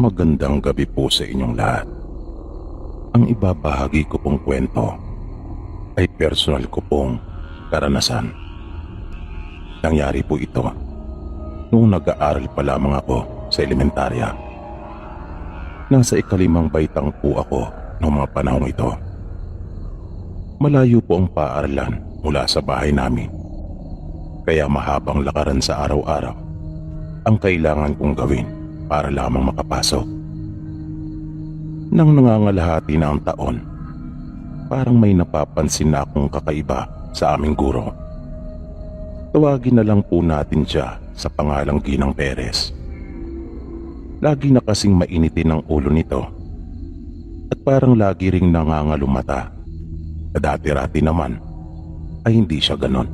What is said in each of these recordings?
Magandang gabi po sa inyong lahat. Ang ibabahagi ko pong kwento ay personal ko pong karanasan. Nangyari po ito noong nag-aaral pa lamang ako sa elementarya. Nasa ikalimang baitang po ako noong mga panahong ito. Malayo po ang paaralan mula sa bahay namin, kaya mahabang lakaran sa araw-araw ang kailangan kong gawin para lamang makapasok. Nang nangangalahati na ang taon, parang may napapansin na akong kakaiba sa aming guro. Tawagin na lang po natin siya sa pangalang Ginang Perez. Lagi na kasing mainitin ang ulo nito at parang lagi ring nangangalumata. Dati-rati naman ay hindi siya ganon.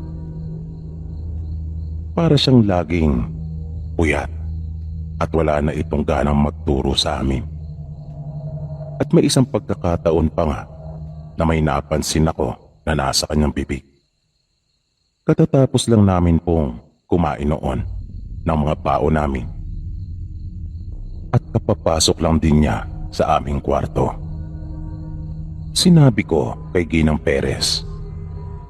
Para siyang laging puyat at wala na itong ganang magturo sa amin. At may isang pagkakataon pa nga na may napansin ako na nasa kanyang bibig. Katatapos lang namin pong kumain noon ng mga baon namin. At kapapasok lang din niya sa aming kwarto. Sinabi ko kay Ginang Perez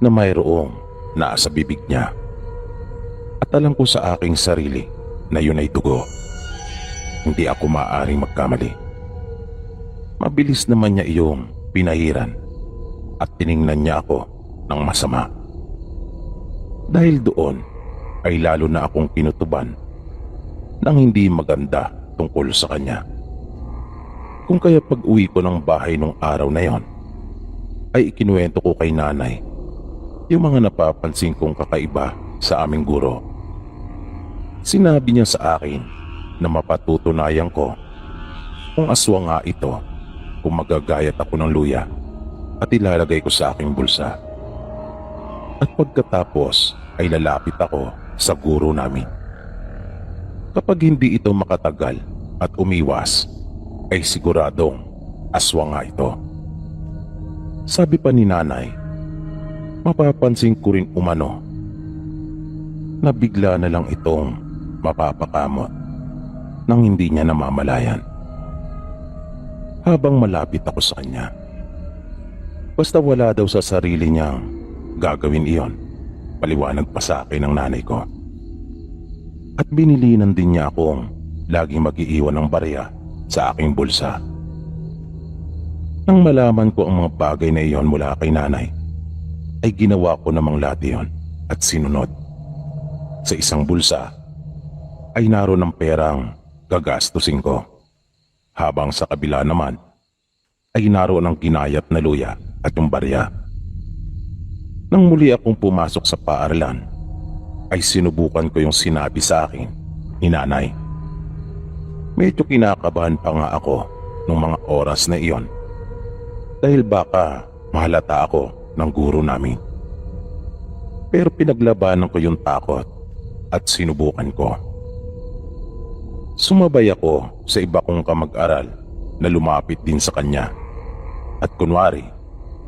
na mayroong nasa bibig niya. At alam ko sa aking sarili na yun ay dugo. Hindi ako maaaring magkamali. Mabilis naman niya iyong pinahiran at tiningnan niya ako ng masama. Dahil doon ay lalo na akong kinutuban ng hindi maganda tungkol sa kanya. Kung kaya pag-uwi ko ng bahay nung araw na yon, ay ikinuwento ko kay nanay yung mga napapansin kong kakaiba sa aming guro. Sinabi niya sa akin na mapatutunayan ko kung aswang nga ito kung magagayat ako ng luya at ilalagay ko sa aking bulsa. At pagkatapos ay lalapit ako sa guro namin. Kapag hindi ito makatagal at umiwas, ay siguradong aswang nga ito. Sabi pa ni nanay, mapapansin ko rin umano na bigla na lang itong mapapakamot nang hindi niya namamalayan. Habang malapit ako sa kanya, basta wala daw sa sarili niyang gagawin iyon, paliwanag pa sa akin ng nanay ko. At binilinan din niya akong laging mag-iiwan ng barya sa aking bulsa. Nang malaman ko ang mga bagay na iyon mula kay nanay, ay ginawa ko namang lahat iyon at sinunod. Sa isang bulsa ay naroon ang perang gagastusin ko, habang sa kabila naman ay naroon ang ginayat na luya at yung barya. Nang muli akong pumasok sa paaralan, ay sinubukan ko yung sinabi sa akin ni nanay. Medyo kinakabahan pa nga ako nung mga oras na iyon dahil baka mahalata ako ng guro namin. Pero pinaglabanan ko yung takot at sinubukan ko. Sumabay ako sa iba kong kamag-aral na lumapit din sa kanya. At kunwari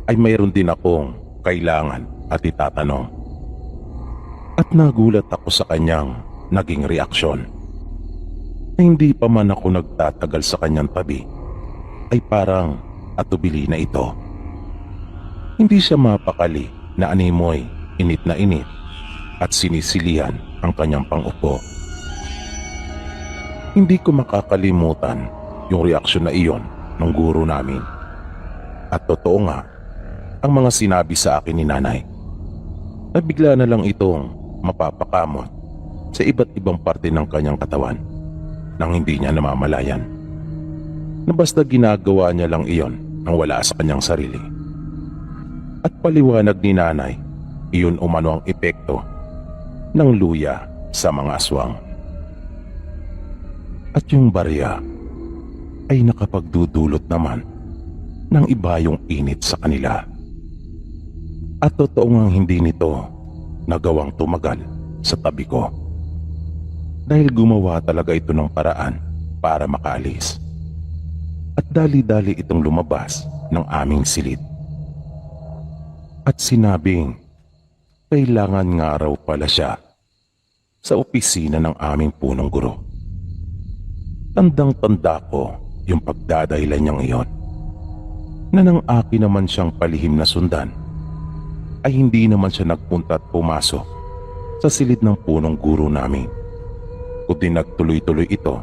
ay mayroon din akong kailangan at itatanong. At nagulat ako sa kanyang naging reaksyon. Na hindi pa man ako nagtatagal sa kanyang tabi, ay parang atubili na ito. Hindi siya mapakali na animoy init na init at sinisilihan ang kanyang pangupo. Hindi ko makakalimutan yung reaksyon na iyon ng guro namin. At totoo nga ang mga sinabi sa akin ni nanay na bigla na lang itong mapapakamot sa iba't ibang parte ng kanyang katawan nang hindi niya namamalayan. Na basta ginagawa niya lang iyon nang wala sa kanyang sarili. At paliwanag ni nanay, iyon umano ang epekto ng luya sa mga aswang. At yung barya ay nakapagdudulot naman ng iba yung init sa kanila. At totoo ngang hindi nito nagawang tumagal sa tabi ko. Dahil gumawa talaga ito ng paraan para makaalis. At dali-dali itong lumabas ng aming silid. At sinabing kailangan nga raw pala siya sa opisina ng aming punong guro. Tandang-tanda ko yung pagdadahilan niyang iyon, na nang akin naman siyang palihim na sundan, ay hindi naman siya nagpunta at pumasok sa silid ng punong guro namin, kundi nagtuloy-tuloy ito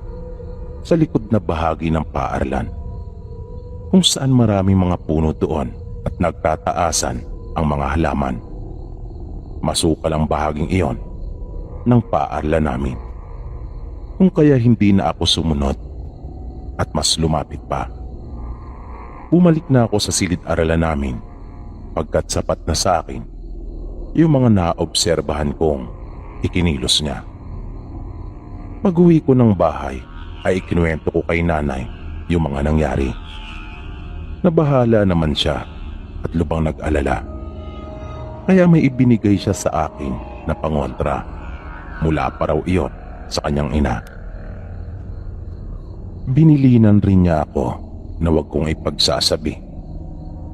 sa likod na bahagi ng paaralan, kung saan maraming mga puno doon at nagtataasan ang mga halaman. Masukal ang bahaging iyon ng paaralan namin, kung kaya hindi na ako sumunod at mas lumapit pa. Bumalik na ako sa silid-aralan namin pagkat sapat na sa akin yung mga naobserbahan kong ikinilos niya. Pag-uwi ko ng bahay ay ikinuwento ko kay nanay yung mga nangyari. Nabahala naman siya at lubang nag-alala. Kaya may ibinigay siya sa akin na pangontra mula pa raw iyon sa kanyang ina. Binilinan rin niya ako na huwag kong ipagsasabi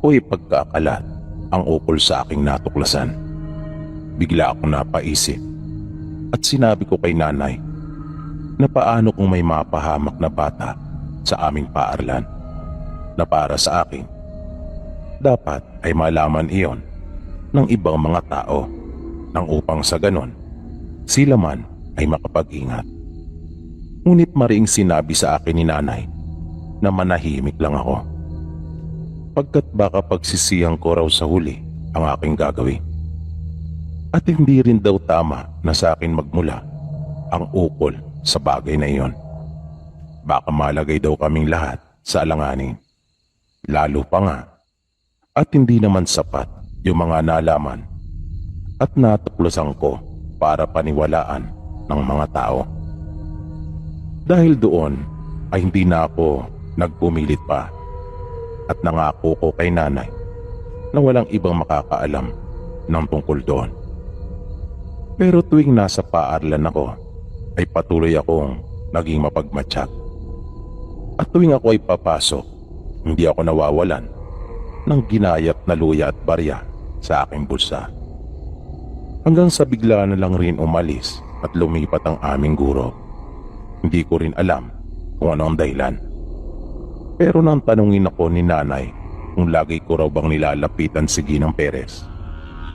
o ipagkakalat ang ukol sa aking natuklasan. Bigla akong napaisip at sinabi ko kay nanay na paano kung may mapahamak na bata sa aming paaralan na para sa akin, dapat ay malaman iyon ng ibang mga tao nang upang sa ganon sila man ay makapag-ingat. Ngunit mariing sinabi sa akin ni nanay na manahimik lang ako, pagkat baka pagsisiyang ko raw sa huli ang aking gagawin. At hindi rin daw tama na sa akin magmula ang ukol sa bagay na iyon. Baka malagay daw kaming lahat sa alanganin. Lalo pa nga at hindi naman sapat yung mga nalaman at natuklasan ko para paniwalaan ng mga tao. Dahil doon ay hindi na ako nagpumilit pa at nangako ko kay nanay na walang ibang makakaalam ng tungkol doon. Pero tuwing nasa paaralan ako ay patuloy akong naging mapagmatsyag. At tuwing ako ay papasok, hindi ako nawawalan ng ginayat na luya at barya sa aking bulsa. Hanggang sa bigla na lang rin umalis at lumipat ang aming guro. Hindi ko rin alam kung ano ang dahilan. Pero nang tanungin ako ni nanay kung lagi ko raw bang nilalapitan si Ginang Perez,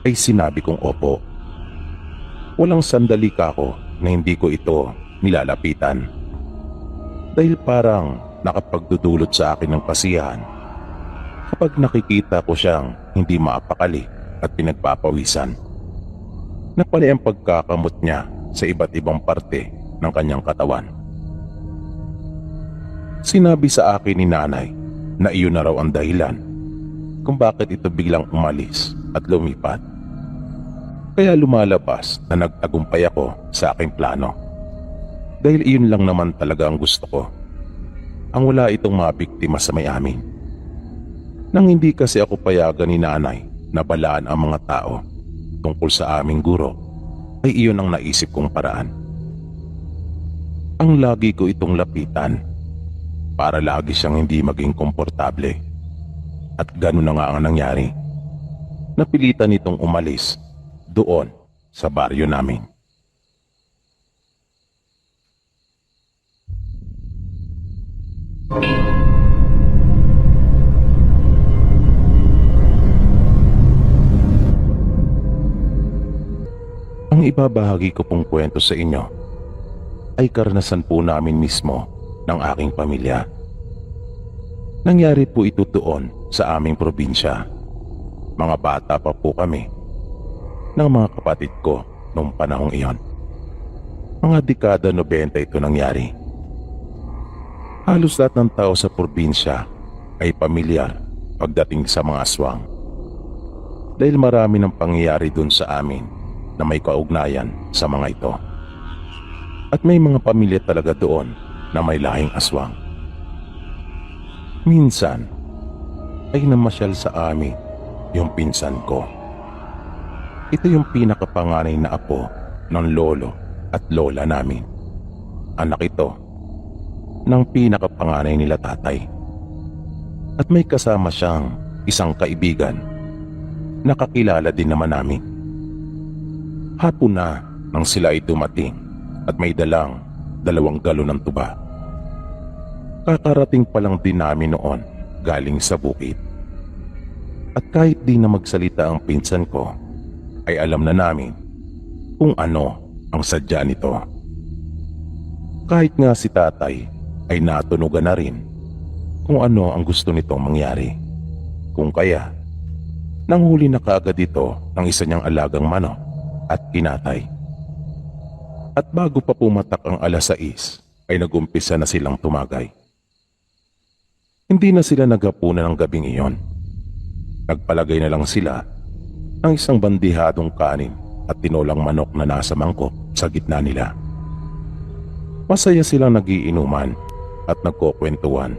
ay sinabi kong opo. Walang sandali ka ako na hindi ko ito nilalapitan. Dahil parang nakapagdudulot sa akin ng kasiyahan kapag nakikita ko siyang hindi maapakali at pinagpapawisan. Napali ang pagkakamot niya sa iba't ibang parte ng kanyang katawan. Sinabi sa akin ni nanay na iyon na raw ang dahilan kung bakit ito biglang umalis at lumipat. Kaya lumalabas na nagtagumpay ako sa aking plano. Dahil iyon lang naman talaga ang gusto ko. Ang wala itong mabiktima sa may amin. Nang hindi kasi ako payagan ni nanay na balaan ang mga tao tungkol sa aming guro, ay iyon ang naisip kong paraan. Ang lagi ko itong lapitan para lagi siyang hindi maging komportable. At ganun na nga ang nangyari. Napilitan itong umalis doon sa baryo namin. Ang ibabahagi ko pong kwento sa inyo ay karanasan po namin mismo ng aking pamilya. Nangyari po ito doon sa aming probinsya. Mga bata pa po kami ng mga kapatid ko noong panahong iyon. Mga dekada 90 ito nangyari. Halos lahat ng tao sa probinsya ay pamilyar pagdating sa mga aswang. Dahil marami ng pangyayari doon sa amin na may kaugnayan sa mga ito. At may mga pamilya talaga doon na may lahing aswang. Minsan ay namasyal sa amin yung pinsan ko. Ito yung pinakapanganay na apo ng lolo at lola namin. Anak ito ng pinakapanganay nila tatay. At may kasama siyang isang kaibigan na kakilala din naman namin. Hapon na nang sila ay dumating at may dalang 2 galon ng tuba. Kakarating pa lang din namin noon galing sa bukid. At kahit di na magsalita ang pinsan ko, ay alam na namin kung ano ang sadya nito. Kahit nga si tatay ay natunugan na rin kung ano ang gusto nitong mangyari. Kung kaya, nanghuli na kaagad ito ng isa niyang alagang manok at kinatay. At bago pa pumatak ang alas 6 ay nagumpisa na silang tumagay. Hindi na sila naghapunan ng gabing iyon. Nagpalagay na lang sila ng isang bandihadong kanin at tinolang manok na nasa mangkok sa gitna nila. Masaya silang nagiinuman at nagkukwentuhan.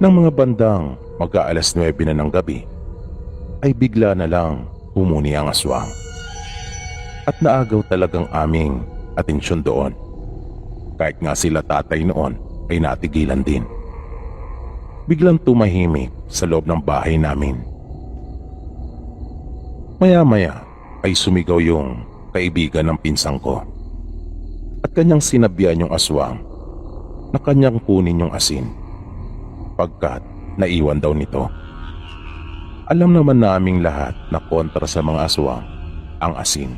Nang mga bandang mag-aalas 9 na ng gabi, ay bigla na lang humuni ang aswang. At naagaw talagang aming atensyon doon. Kahit nga sila tatay noon ay natigilan din. Biglang tumahimik sa loob ng bahay namin. Maya-maya ay sumigaw yung kaibigan ng pinsang ko at kanyang sinabihan yung aswang na kanyang kunin yung asin pagkat naiwan daw nito. Alam naman naming lahat na kontra sa mga aswang ang asin.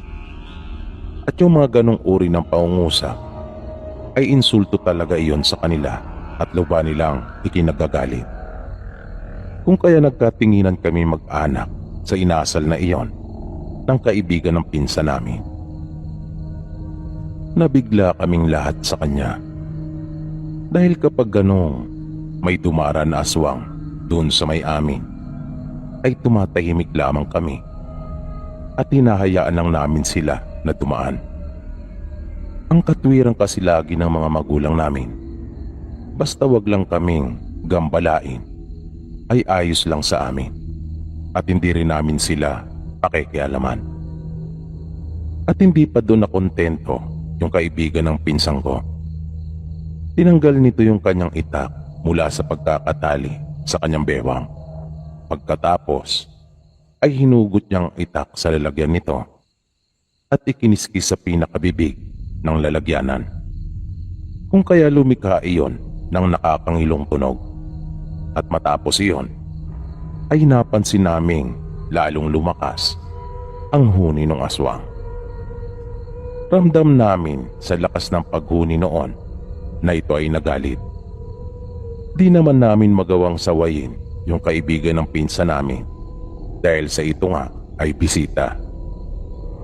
At yung mga ganong uri ng pangungusap ay insulto talaga iyon sa kanila at lubha nilang ikinagagalit. Kung kaya nagkatinginan kami mag-anak sa inasal na iyon ng kaibigan ng pinsa namin. Nabigla kaming lahat sa kanya. Dahil kapag ganong may dumara na aswang doon sa may amin, ay tumatahimik lamang kami at hinahayaan lang namin sila na dumaan. Ang katwiran kasi lagi ng mga magulang namin, basta wag lang kaming gambalain, ay ayos lang sa amin at hindi rin namin sila pakikialaman. At hindi pa doon nakontento yung kaibigan ng pinsang ko. Tinanggal nito yung kanyang itak mula sa pagkakatali sa kanyang bewang. Pagkatapos ay hinugot niyang itak sa lalagyan nito at ikiniskis sa pinakabibig ng lalagyanan. Kung kaya lumikha iyon ng nakakangilong tunog. At matapos iyon ay napansin naming lalong lumakas ang huni ng aswang. Ramdam namin sa lakas ng paghuni noon na ito ay nagalit. Di naman namin magawang sawayin yung kaibigan ng pinsa namin dahil sa ito nga ay bisita.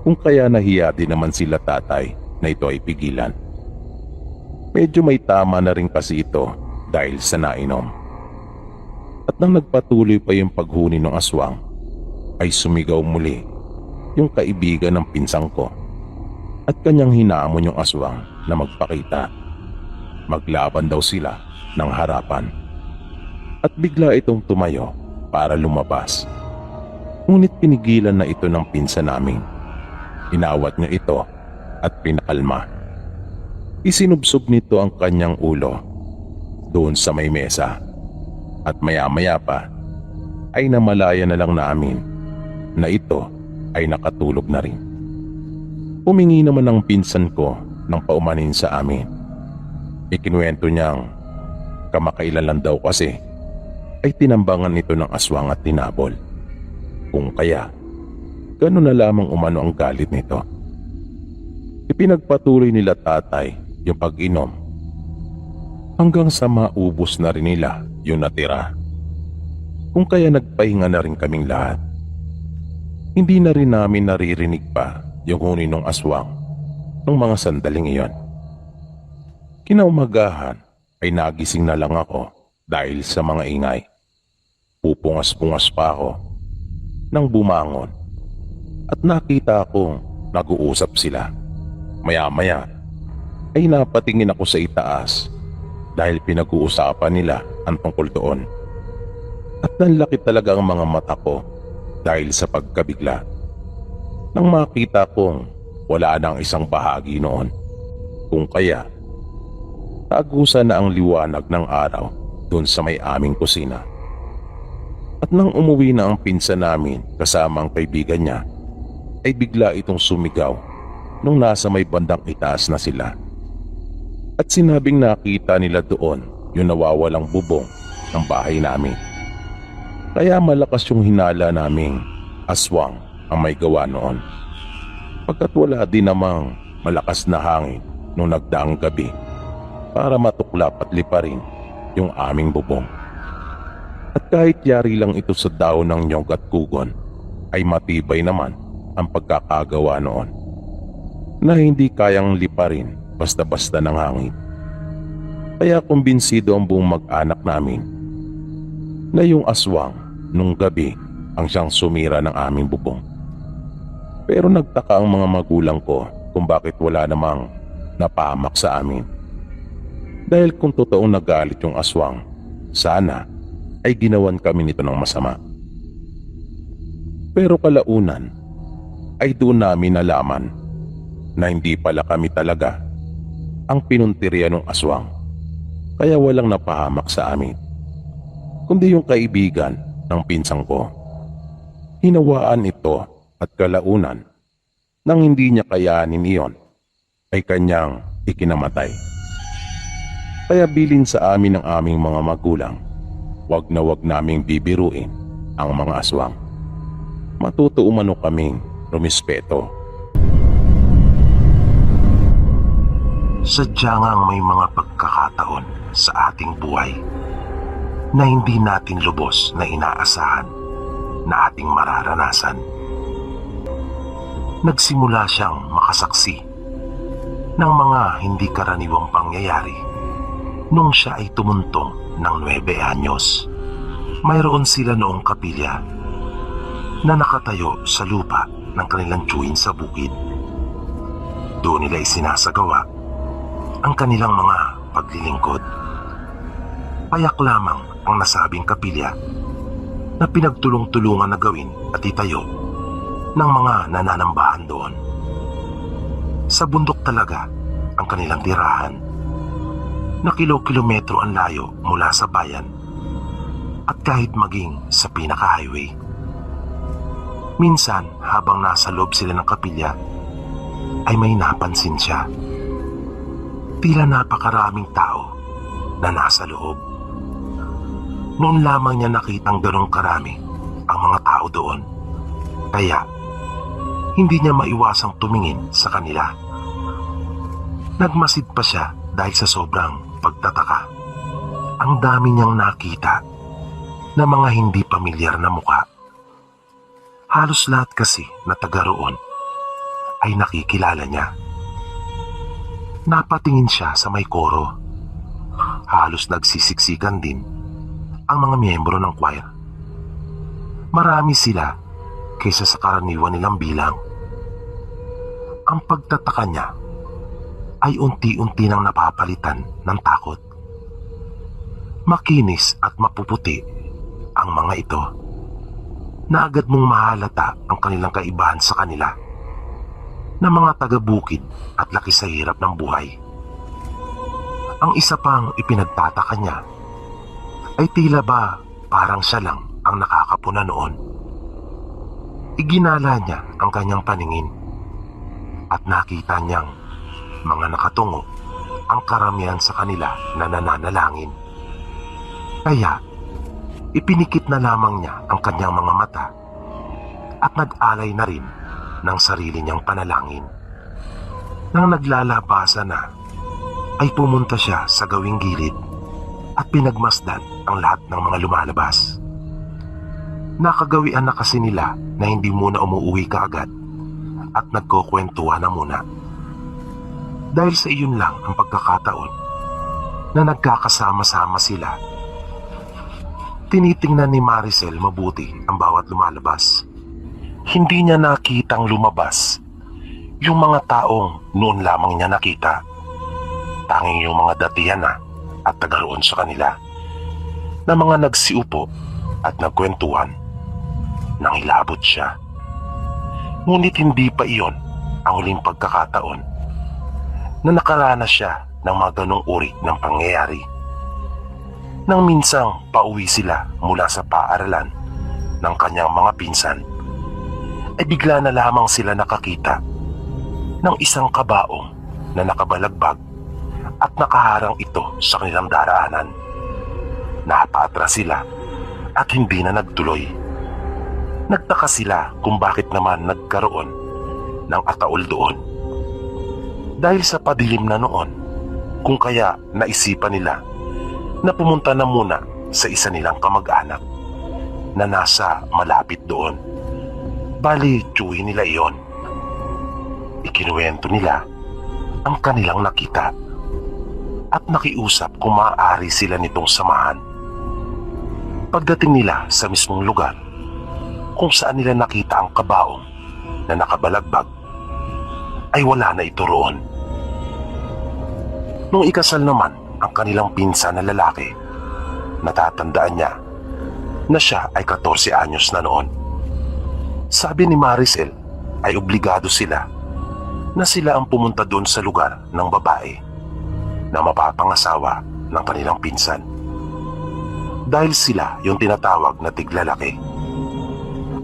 Kung kaya nahiya din naman sila tatay na ito ay pigilan. Medyo may tama na rin kasi ito dahil sa nainom. At nang nagpatuloy pa yung paghuni ng aswang, ay sumigaw muli yung kaibigan ng pinsang ko at kanyang hinamon yung aswang na magpakita. Maglaban daw sila ng harapan. At bigla itong tumayo para lumabas. Ngunit pinigilan na ito ng pinsa namin. Inawat niya ito at pinakalma. Isinubsob nito ang kanyang ulo doon sa may mesa. At maya-maya pa ay namalaya na lang namin na ito ay nakatulog na rin. Humingi naman ng pinsan ko ng paumanin sa amin. Ikinuwento niyang kamakailan lang daw kasi ay tinambangan nito ng aswang at tinabol. Kung kaya, gano'n na lamang umano ang galit nito. Ipinagpatuloy nila tatay yung pag-inom hanggang sa maubos na rin nila yung natira. Kung kaya nagpahinga na rin kaming lahat. Hindi na rin namin naririnig pa yung huni ng aswang ng mga sandaling iyon. Kinaumagahan ay nagising na lang ako dahil sa mga ingay. Pupungas-pungas pa ako nang bumangon at nakita akong nag-uusap sila. Maya-maya ay napatingin ako sa itaas dahil pinag-uusapan nila ang tungkol doon. At nanlaki talaga ang mga mata ko dahil sa pagkabigla nang makita kong wala nang isang bahagi noon. Kung kaya, tagusan na ang liwanag ng araw doon sa may aming kusina. At nang umuwi na ang pinsan namin kasama ang kaibigan niya, ay bigla itong sumigaw nung nasa may bandang itaas na sila. At sinabing nakita nila doon yung nawawalang bubong ng bahay namin. Kaya malakas yung hinala naming aswang ang may gawa noon. Pagkat wala din namang malakas na hangin nung nagdaang gabi para matuklap at liparin yung aming bubong. At kahit yari lang ito sa daon ng nyog at kugon, ay matibay naman ang pagkakagawa noon na hindi kayang liparin basta-basta ng hangin. Kaya kumbinsido ang buong mag-anak namin na yung aswang nung gabi ang siyang sumira ng aming bubong. Pero nagtaka ang mga magulang ko kung bakit wala namang napahamak sa amin. Dahil kung totoong nagalit yung aswang, sana ay ginawan kami nito ng masama. Pero kalaunan ay doon namin nalaman na hindi pala kami talaga ang pinuntirya ng aswang. Kaya walang napahamak sa amin, kundi yung kaibigan ng pinsang ko. Hinawaan ito at kalaunan nang hindi niya kayanin iyon ay kanyang ikinamatay. Kaya bilin sa amin ng aming mga magulang, wag na wag naming bibiruin ang mga aswang. Matuto umano kaming rumispeto. Sadya ngang may mga pagkakataon sa ating buhay na hindi natin lubos na inaasahan na ating mararanasan. Nagsimula siyang makasaksi ng mga hindi karaniwang pangyayari nung siya ay tumuntong ng 9 anyos. Mayroon sila noong kapilya na nakatayo sa lupa ng kanilang tiyuhin sa bukid. Doon nila isinasagawa ang kanilang mga paglilingkod. Payak lamang ang nasabing kapilya na pinagtulong-tulungan na gawin at itayo ng mga nananambahan doon. Sa bundok talaga ang kanilang tirahan, na kilo-kilometro ang layo mula sa bayan at kahit maging sa pinaka-highway. Minsan habang nasa loob sila ng kapilya ay may napansin siya. Tila napakaraming tao na nasa loob. Noon lamang niya nakitang ganong karami ang mga tao doon. Kaya hindi niya maiwasang tumingin sa kanila. Nagmasid pa siya dahil sa sobrang pagtataka. Ang dami niyang nakita na mga hindi pamilyar na muka. Halos lahat kasi na taga roon ay nakikilala niya. Napatingin siya sa may koro. Halos nagsisiksikan din ang mga miyembro ng choir. Marami sila kaysa sa karaniwan nilang bilang. Ang pagtataka niya ay unti-unti nang napapalitan ng takot. Makinis at mapuputi ang mga ito na agad mong mahalata ang kanilang kaibahan sa kanila na mga taga-bukid at laki sa hirap ng buhay. Ang isa pang ipinagtataka niya ay tila ba parang siya lang ang nakakapuna noon. Iginala niya ang kanyang paningin at nakita niyang mga nakatungo ang karamihan sa kanila na nananalangin. Kaya ipinikit na lamang niya ang kanyang mga mata at nag-alay na rin ng sarili niyang panalangin. Nang naglalabasa na ay pumunta siya sa gawing gilid at pinagmasdan ang lahat ng mga lumalabas. Nakagawian na kasi nila na hindi muna umuuwi kaagad at nagkukwentuhan na muna. Dahil sa iyon lang ang pagkakataon na nagkakasama-sama sila. Tinitingnan ni Maricel mabuti ang bawat lumalabas. Hindi niya nakitang lumabas yung mga taong noon lamang niya nakita. Tanging yung mga datihan na at tagaroon sa kanila na mga nagsiupo at nagkwentuhan nang ilabot siya. Ngunit hindi pa iyon ang huling pagkakataon na nakaranas siya ng mga ganong uri ng pangyayari. Nang minsang pauwi sila mula sa paaralan ng kanyang mga pinsan, ay bigla na lamang sila nakakita ng isang kabaong na nakabalagbag at nakaharang ito sa kanilang daraanan. napaatras sila at hindi na nagtuloy. Nagtaka sila kung bakit naman nagkaroon ng ataol doon. Dahil sa padilim na noon, kung kaya naisipan nila na pumunta na muna sa isa nilang kamag-anak na nasa malapit doon. Bali, tiyuhin nila iyon. Ikinuwento nila ang kanilang nakita at nakiusap kung maaari sila nitong samahan. Pagdating nila sa mismong lugar kung saan nila nakita ang kabaong na nakabalagbag, ay wala na ito roon. Nung ikasal naman ang kanilang pinsan na lalaki, natatandaan niya na siya ay 14 anyos na noon. Sabi ni Maricel ay obligado sila na sila ang pumunta doon sa lugar ng babae na mapapangasawa ng kanilang pinsan. Dahil sila yung tinatawag na tiglalaki.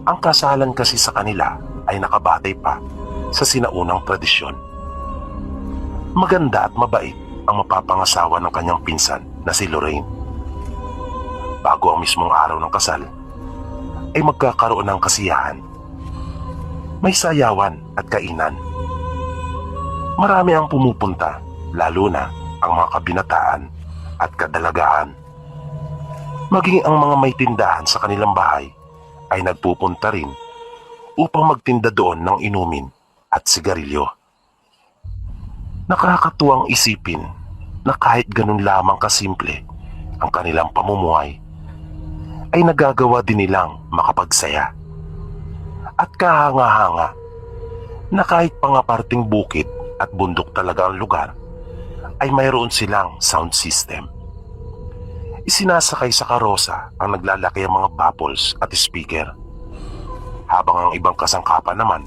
Ang kasalan kasi sa kanila ay nakabatay pa sa sinaunang tradisyon. Maganda at mabait ang mapapangasawa ng kanyang pinsan na si Lorraine. Bago ang mismong araw ng kasal, ay magkakaroon ng kasiyahan. May sayawan at kainan. Marami ang pumupunta, lalo na ang mga kabinataan at kadalagaan. Maging ang mga may tindahan sa kanilang bahay ay nagpupunta rin upang magtinda doon ng inumin at sigarilyo. Nakakatuwang isipin na kahit ganun lamang kasimple ang kanilang pamumuhay, ay nagagawa din nilang makapagsaya. At kahanga-hanga na kahit pangaparting bukid at bundok talaga ang lugar, ay mayroon silang sound system. Isinasakay sa karosa ang naglalaki ang mga baffles at speaker, habang ang ibang kasangkapan naman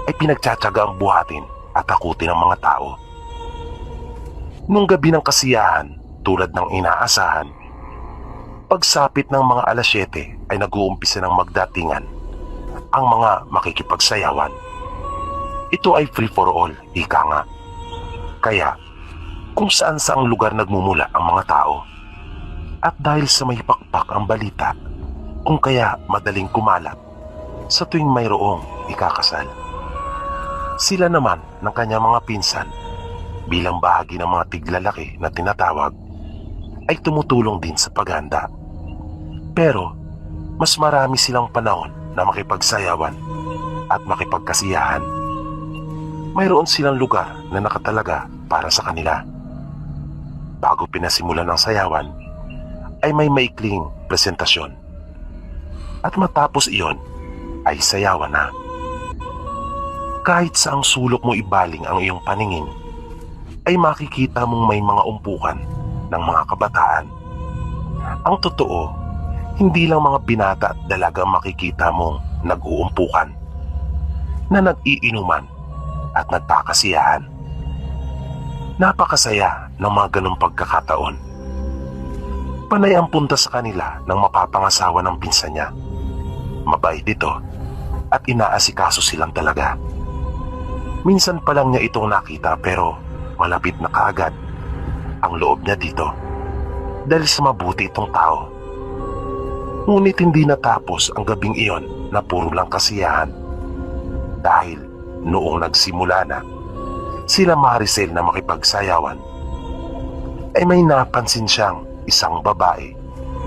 ay pinagtsatsaga ang buhatin at takutin ng mga tao. Nung gabi ng kasiyahan, tulad ng inaasahan, pagsapit ng mga alas 7 ay nag-uumpisa ng magdatingan ang mga makikipagsayawan. Ito ay free for all, ika nga. Kaya, kung saan saang lugar nagmumula ang mga tao. At dahil sa may pakpak ang balita, kung kaya madaling kumalat sa tuwing mayroong ikakasal. Sila naman ng kanyang mga pinsan, bilang bahagi ng mga tiglalaki na tinatawag, ay tumutulong din sa paghanda. Pero, mas marami silang panahon na makipagsayawan at makipagkasiyahan. Mayroon silang lugar na nakatalaga para sa kanila. Bago pinasimulan ng sayawan, ay may maikling presentasyon. At matapos iyon, ay sayawan na. Kahit saang sulok mo ibaling ang iyong paningin, ay makikita mong may mga umpukan ng mga kabataan. Ang totoo, hindi lang mga binata at dalaga makikita mong nag-uumpukan, na nag-iinuman at nagpakasiyahan. Napakasaya ng mga ganong pagkakataon. Panay ang punta sa kanila ng mapapangasawa ng pinsan niya. Mabait ito at inaasikaso silang talaga. Minsan pa lang niya itong nakita pero malapit na kaagad ang loob niya dito dahil sa mabuti itong tao. Ngunit hindi natapos ang gabing iyon na puro lang kasiyahan dahil noong nagsimula na sila Maricel na makipagsayawan, ay may napansin siyang isang babae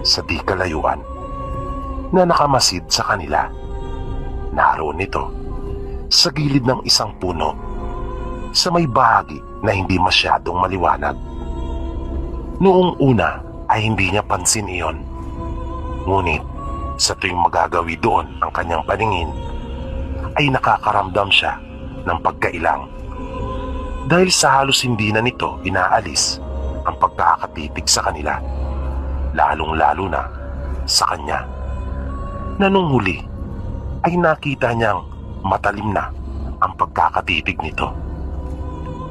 sa di kalayuan na nakamasid sa kanila. Naroon ito sa gilid ng isang puno sa may bahagi na hindi masyadong maliwanag. Noong una ay hindi niya pansin iyon. Ngunit sa tuwing magagawi doon ang kanyang paningin, ay nakakaramdam siya ng pagkailang. Dahil sa halos hindi na nito inaalis ang pagkakatitig sa kanila, lalong-lalo na sa kanya. Na nung huli ay nakita niyang matalim na ang pagkakatitig nito,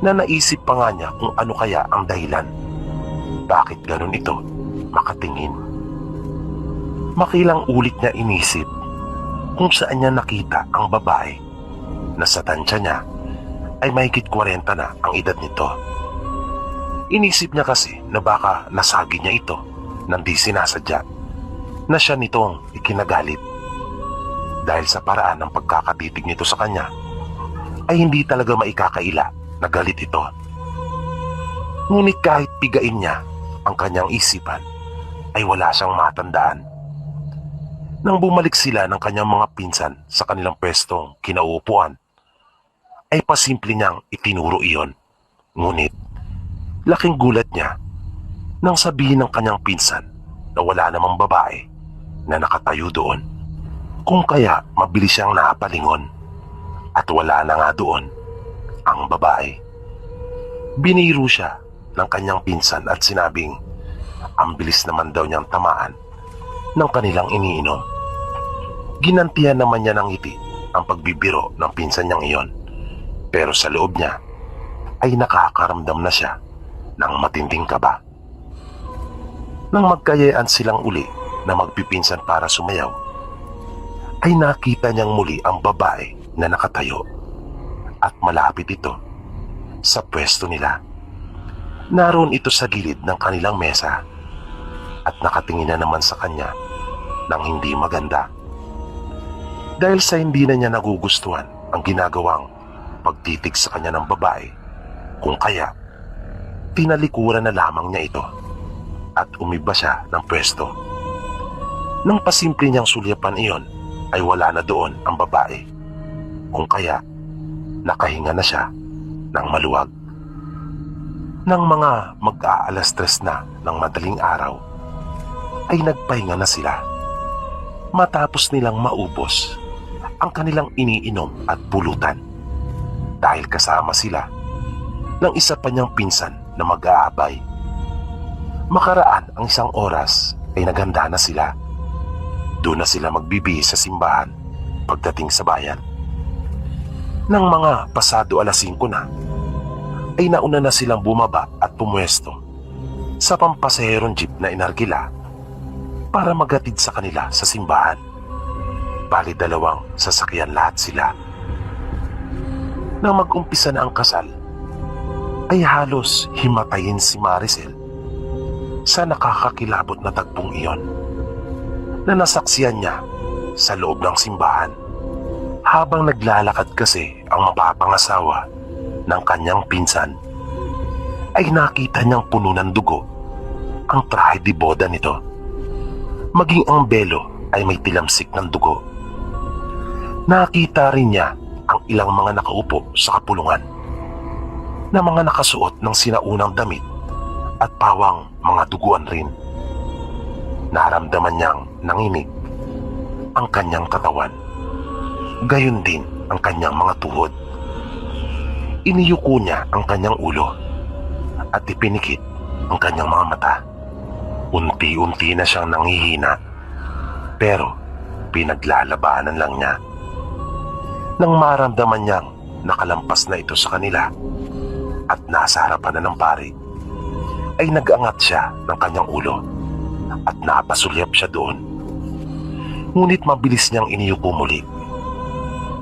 na naisip pa nga niya kung ano kaya ang dahilan. Bakit ganun ito makatingin? Makilang ulit niya inisip kung saan niya nakita ang babae na sa tansya niya ay mahigit 40 na ang edad nito. Inisip niya kasi na baka nasagi niya ito nang di sinasadya na siya nitong ikinagalit. Dahil sa paraan ng pagkakatitig nito sa kanya, ay hindi talaga maikakaila na galit ito. Ngunit kahit pigain niya ang kanyang isipan, ay wala siyang matandaan. Nang bumalik sila ng kanyang mga pinsan sa kanilang pwestong kinauupuan, ay pasimple niyang itinuro iyon. Ngunit, laking gulat niya nang sabihin ng kanyang pinsan na wala namang babae na nakatayo doon. Kung kaya mabilis siyang napalingon at wala na nga doon ang babae. Biniro siya ng kanyang pinsan at sinabing ang bilis naman daw niyang tamaan ng kanilang iniinom. Ginantihan naman niya ng ngiti ang pagbibiro ng pinsan niyang iyon, pero sa loob niya ay nakakaramdam na siya ng matinding kaba. Nang magkayaan silang uli na magpipinsan para sumayaw, ay nakita niyang muli ang babae na nakatayo at malapit ito sa pwesto nila. Naroon ito sa gilid ng kanilang mesa at nakatingin na naman sa kanya ng hindi maganda. Dahil sa hindi na niya nagugustuhan ang ginagawang pagtitig sa kanya ng babae, kung kaya tinalikuran na lamang niya ito at umiba siya ng pwesto. Nang pasimple niyang sulyapan iyon, ay wala na doon ang babae, kung kaya nakahinga na siya ng maluwag. Nang mga mag-aalas 3 na ng madaling araw, ay nagpahinga na sila matapos nilang maubos ang kanilang iniinom at pulutan, dahil kasama sila ng isa pa niyang pinsan na mag-aabay. Makaraan ang 1 oras ay naghanda na sila. Doon na sila magbibihis sa simbahan pagdating sa bayan. Nang mga pasado alas 5 na, ay nauna na silang bumaba at pumwesto sa pampasaherong jeep na inarkila para maghatid sa kanila sa simbahan. Bali 2 sasakyan lahat sila. Nang mag-umpisa na ang kasal, ay halos himatayin si Maricel sa nakakakilabot na tagpong iyon na nasaksiyan niya sa loob ng simbahan. Habang naglalakad kasi ang mapapangasawa ng kanyang pinsan, ay nakita niyang puno ng dugo ang trahe de boda nito. Maging ang belo ay may tilamsik ng dugo. Nakita rin niya ang ilang mga nakaupo sa kapulungan na mga nakasuot ng sinaunang damit at pawang mga duguan rin. Naramdaman niyang nanginig ang kanyang katawan, gayon din ang kanyang mga tuhod. Iniyuko niya ang kanyang ulo at ipinikit ang kanyang mga mata. Unti-unti na siyang nanghihina, pero pinaglalabanan lang niya. Nang maramdaman niyang nakalampas na ito sa kanila at nasa harapan na ng pari, ay nag-angat siya ng kanyang ulo at napasulyap siya doon. Ngunit mabilis niyang iniyuko muli.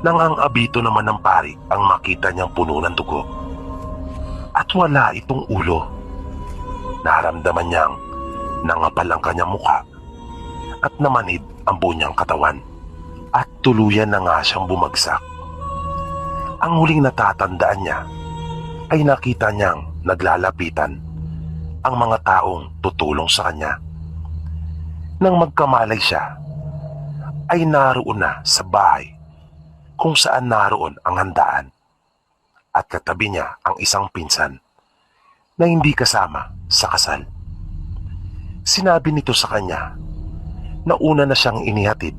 Nang ang abito naman ng pari ang makita niyang puno ng dugo at wala itong ulo, naramdaman niyang nangapal ang kanyang mukha at namanid ang buo niyang katawan at tuluyan na nga siyang bumagsak. Ang huling natatandaan niya ay nakita niyang naglalapitan ang mga taong tutulong sa kanya. Nang magkamalay siya, ay naroon na sa bahay kung saan naroon ang handaan at katabi niya ang isang pinsan na hindi kasama sa kasal. Sinabi nito sa kanya na una na siyang inihatid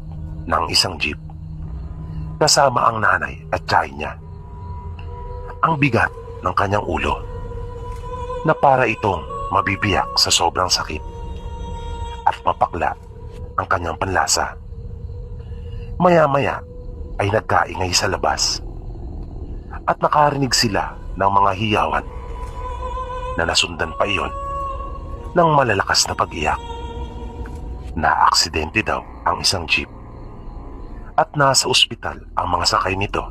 ng isang jeep kasama ang nanay at tiyahin niya. Ang bigat ng kanyang ulo na para itong mabibiyak sa sobrang sakit at mapakla ang kanyang panlasa. Maya-maya ay nagkaingay sa labas at nakarinig sila ng mga hiyawan na nasundan pa iyon ng malalakas na pag-iyak. Naaksidente daw ang isang jeep at nasa ospital ang mga sakay nito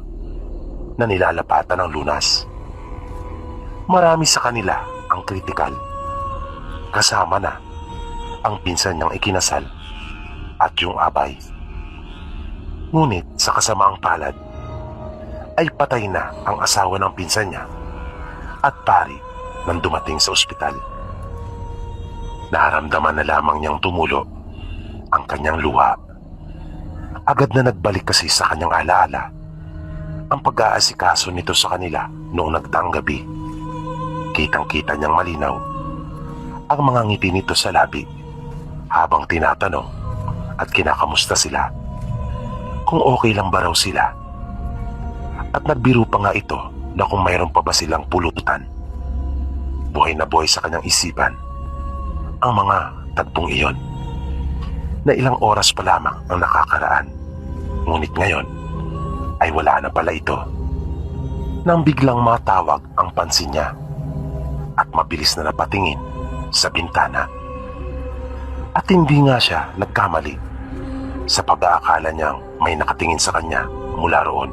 na nilalapatan ng lunas. Marami sa kanila ang kritikal, kasama na ang pinsan niyang ikinasal at yung abay. Ngunit sa kasamaang palad ay patay na ang asawa ng pinsan niya at pari nang dumating sa ospital. Naramdaman na lamang niyang tumulo ang kanyang luha. Agad na nagbalik kasi sa kanyang alaala ang pag-aasikaso nito sa kanila noong nagdaang gabi. Kitang-kita niyang malinaw ang mga ngiti nito sa labi habang tinatanong at kinakamusta sila kung okay lang ba raw sila. At nagbiro pa nga ito na kung mayroon pa ba silang pulutan. Buhay na buhay sa kanyang isipan ang mga tagpong iyon na ilang oras pa lamang ang nakakaraan. Ngunit ngayon ay wala na pala ito. Nang biglang matawag ang pansin niya at mabilis na napatingin sa bintana. At hindi nga siya nagkamali sa pag-aakala niyang may nakatingin sa kanya mula roon.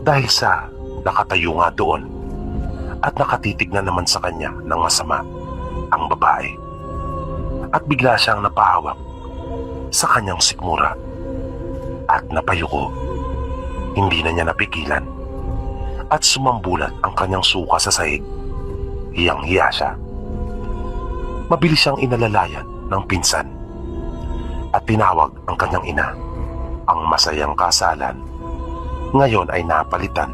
Dahil sa nakatayo nga doon at nakatitig na naman sa kanya ng masama ang babae. At bigla siyang napahawak sa kanyang sikmura at napayuko. Hindi na niya napigilan at sumambulat ang kanyang suka sa sahig. Hiyang-hiya siya. Mabilis siyang inalalayan ng pinsan at tinawag ang kanyang ina. Ang masayang kasalan ngayon ay napalitan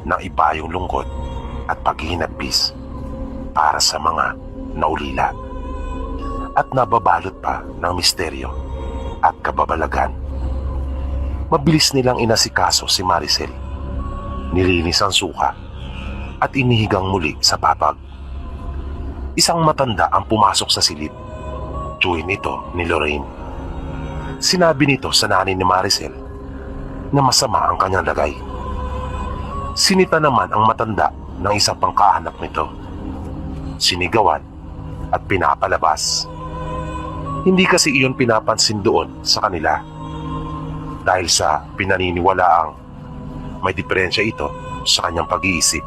ng iba yung lungkot at paghihinagpis para sa mga naulila at nababalot pa ng misteryo at kababalagan. Mabilis nilang inasikaso si Maricel. Nilinis ang suka at inihigang muli sa papag. Isang matanda ang pumasok sa silid. Tiyuhin ito ni Lorraine. Sinabi nito sa nanay ni Maricel na masama ang kanyang lagay. Sinita naman ang matanda ng isang pangkahanap nito. Sinigawan at pinapalabas. Hindi kasi iyon pinapansin doon sa kanila dahil sa pinaniniwalaang may diferensya ito sa kanyang pag-iisip.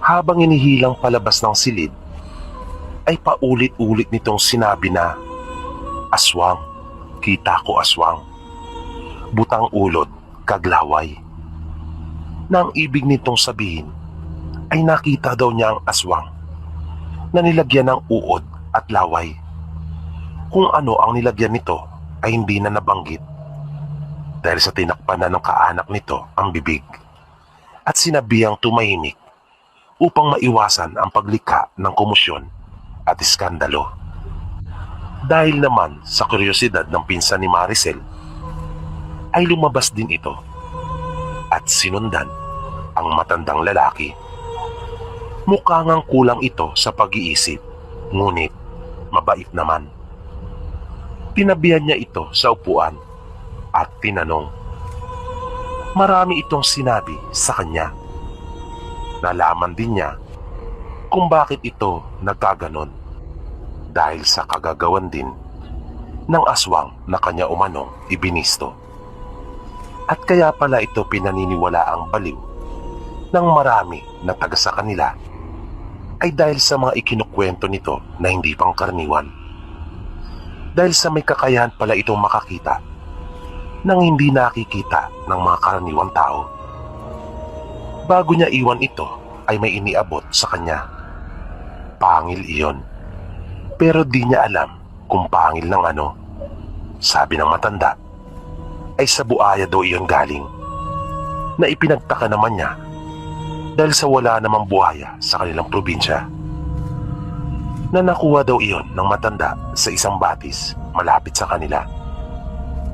Habang inihilang palabas ng silid, ay paulit-ulit nitong sinabi na, "Aswang, kita ko aswang. Butang ulod, kaglaway." Na ang ibig nitong sabihin ay nakita daw niya ang aswang na nilagyan ng uod at laway. Kung ano ang nilagyan nito ay hindi na nabanggit dahil sa tinakpan na ng kaanak nito ang bibig at sinabihang tumahimik upang maiwasan ang paglikha ng komosyon at iskandalo. Dahil naman sa kuryosidad ng pinsan ni Maricel ay lumabas din ito at sinundan ang matandang lalaki. Mukha ngang kulang ito sa pag-iisip, ngunit mabait naman. Tinabihan niya ito sa upuan at tinanong. Marami itong sinabi sa kanya. Nalaman din niya kung bakit ito nagkaganon dahil sa kagagawan din ng aswang na kanya umanong ibinisto. At kaya pala ito pinaniniwala ang baliw ng marami na taga sa kanila ay dahil sa mga ikinukwento nito na hindi pangkaraniwan. Dahil sa may kakayahan pala itong makakita nang hindi nakikita ng mga karaniwang tao. Bago niya iwan ito ay may iniabot sa kanya. Pangil iyon. Pero di niya alam kung pangil ng ano. Sabi ng matanda ay sa buaya daw iyon galing. Na ipinagtaka naman niya dahil sa wala namang buhaya sa kanilang probinsya. Na nakuha daw iyon ng matanda sa isang batis malapit sa kanila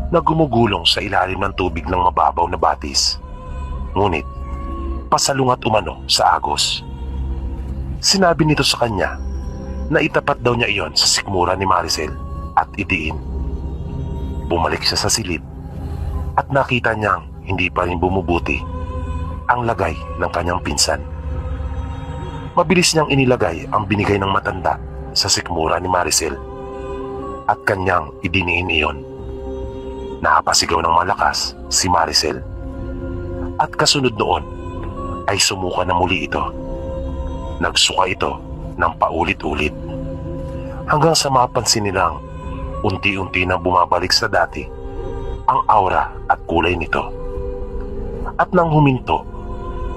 na gumugulong sa ilalim ng tubig ng mababaw na batis. Ngunit pasalungat umano sa agos. Sinabi nito sa kanya na itapat daw niya iyon sa sikmura ni Maricel at idiin. Bumalik siya sa silid at nakita niyang hindi pa rin bumubuti ang lagay ng kanyang pinsan. Mabilis niyang inilagay ang binigay ng matanda sa sikmura ni Maricel at kanyang idiniin iyon. Nakapasigaw ng malakas si Maricel at kasunod noon ay sumuka na muli ito. Nagsuka ito ng paulit-ulit. hanggang sa mapansin nilang unti-unti na bumabalik sa dati ang aura at kulay nito. At nang huminto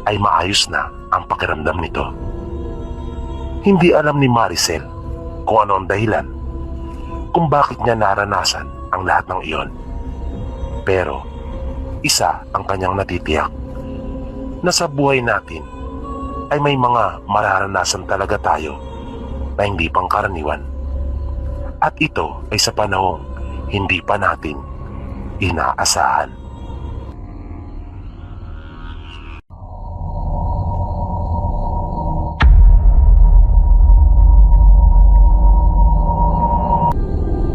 ay maayos na ang pakiramdam nito. Hindi alam ni Maricel kung ano ang dahilan kung bakit niya naranasan ang lahat ng iyon. Pero isa ang kanyang natitiyak, na sa buhay natin ay may mga mararanasan talaga tayo na hindi pangkaraniwan. At ito ay sa panahong hindi pa natin inaasahan.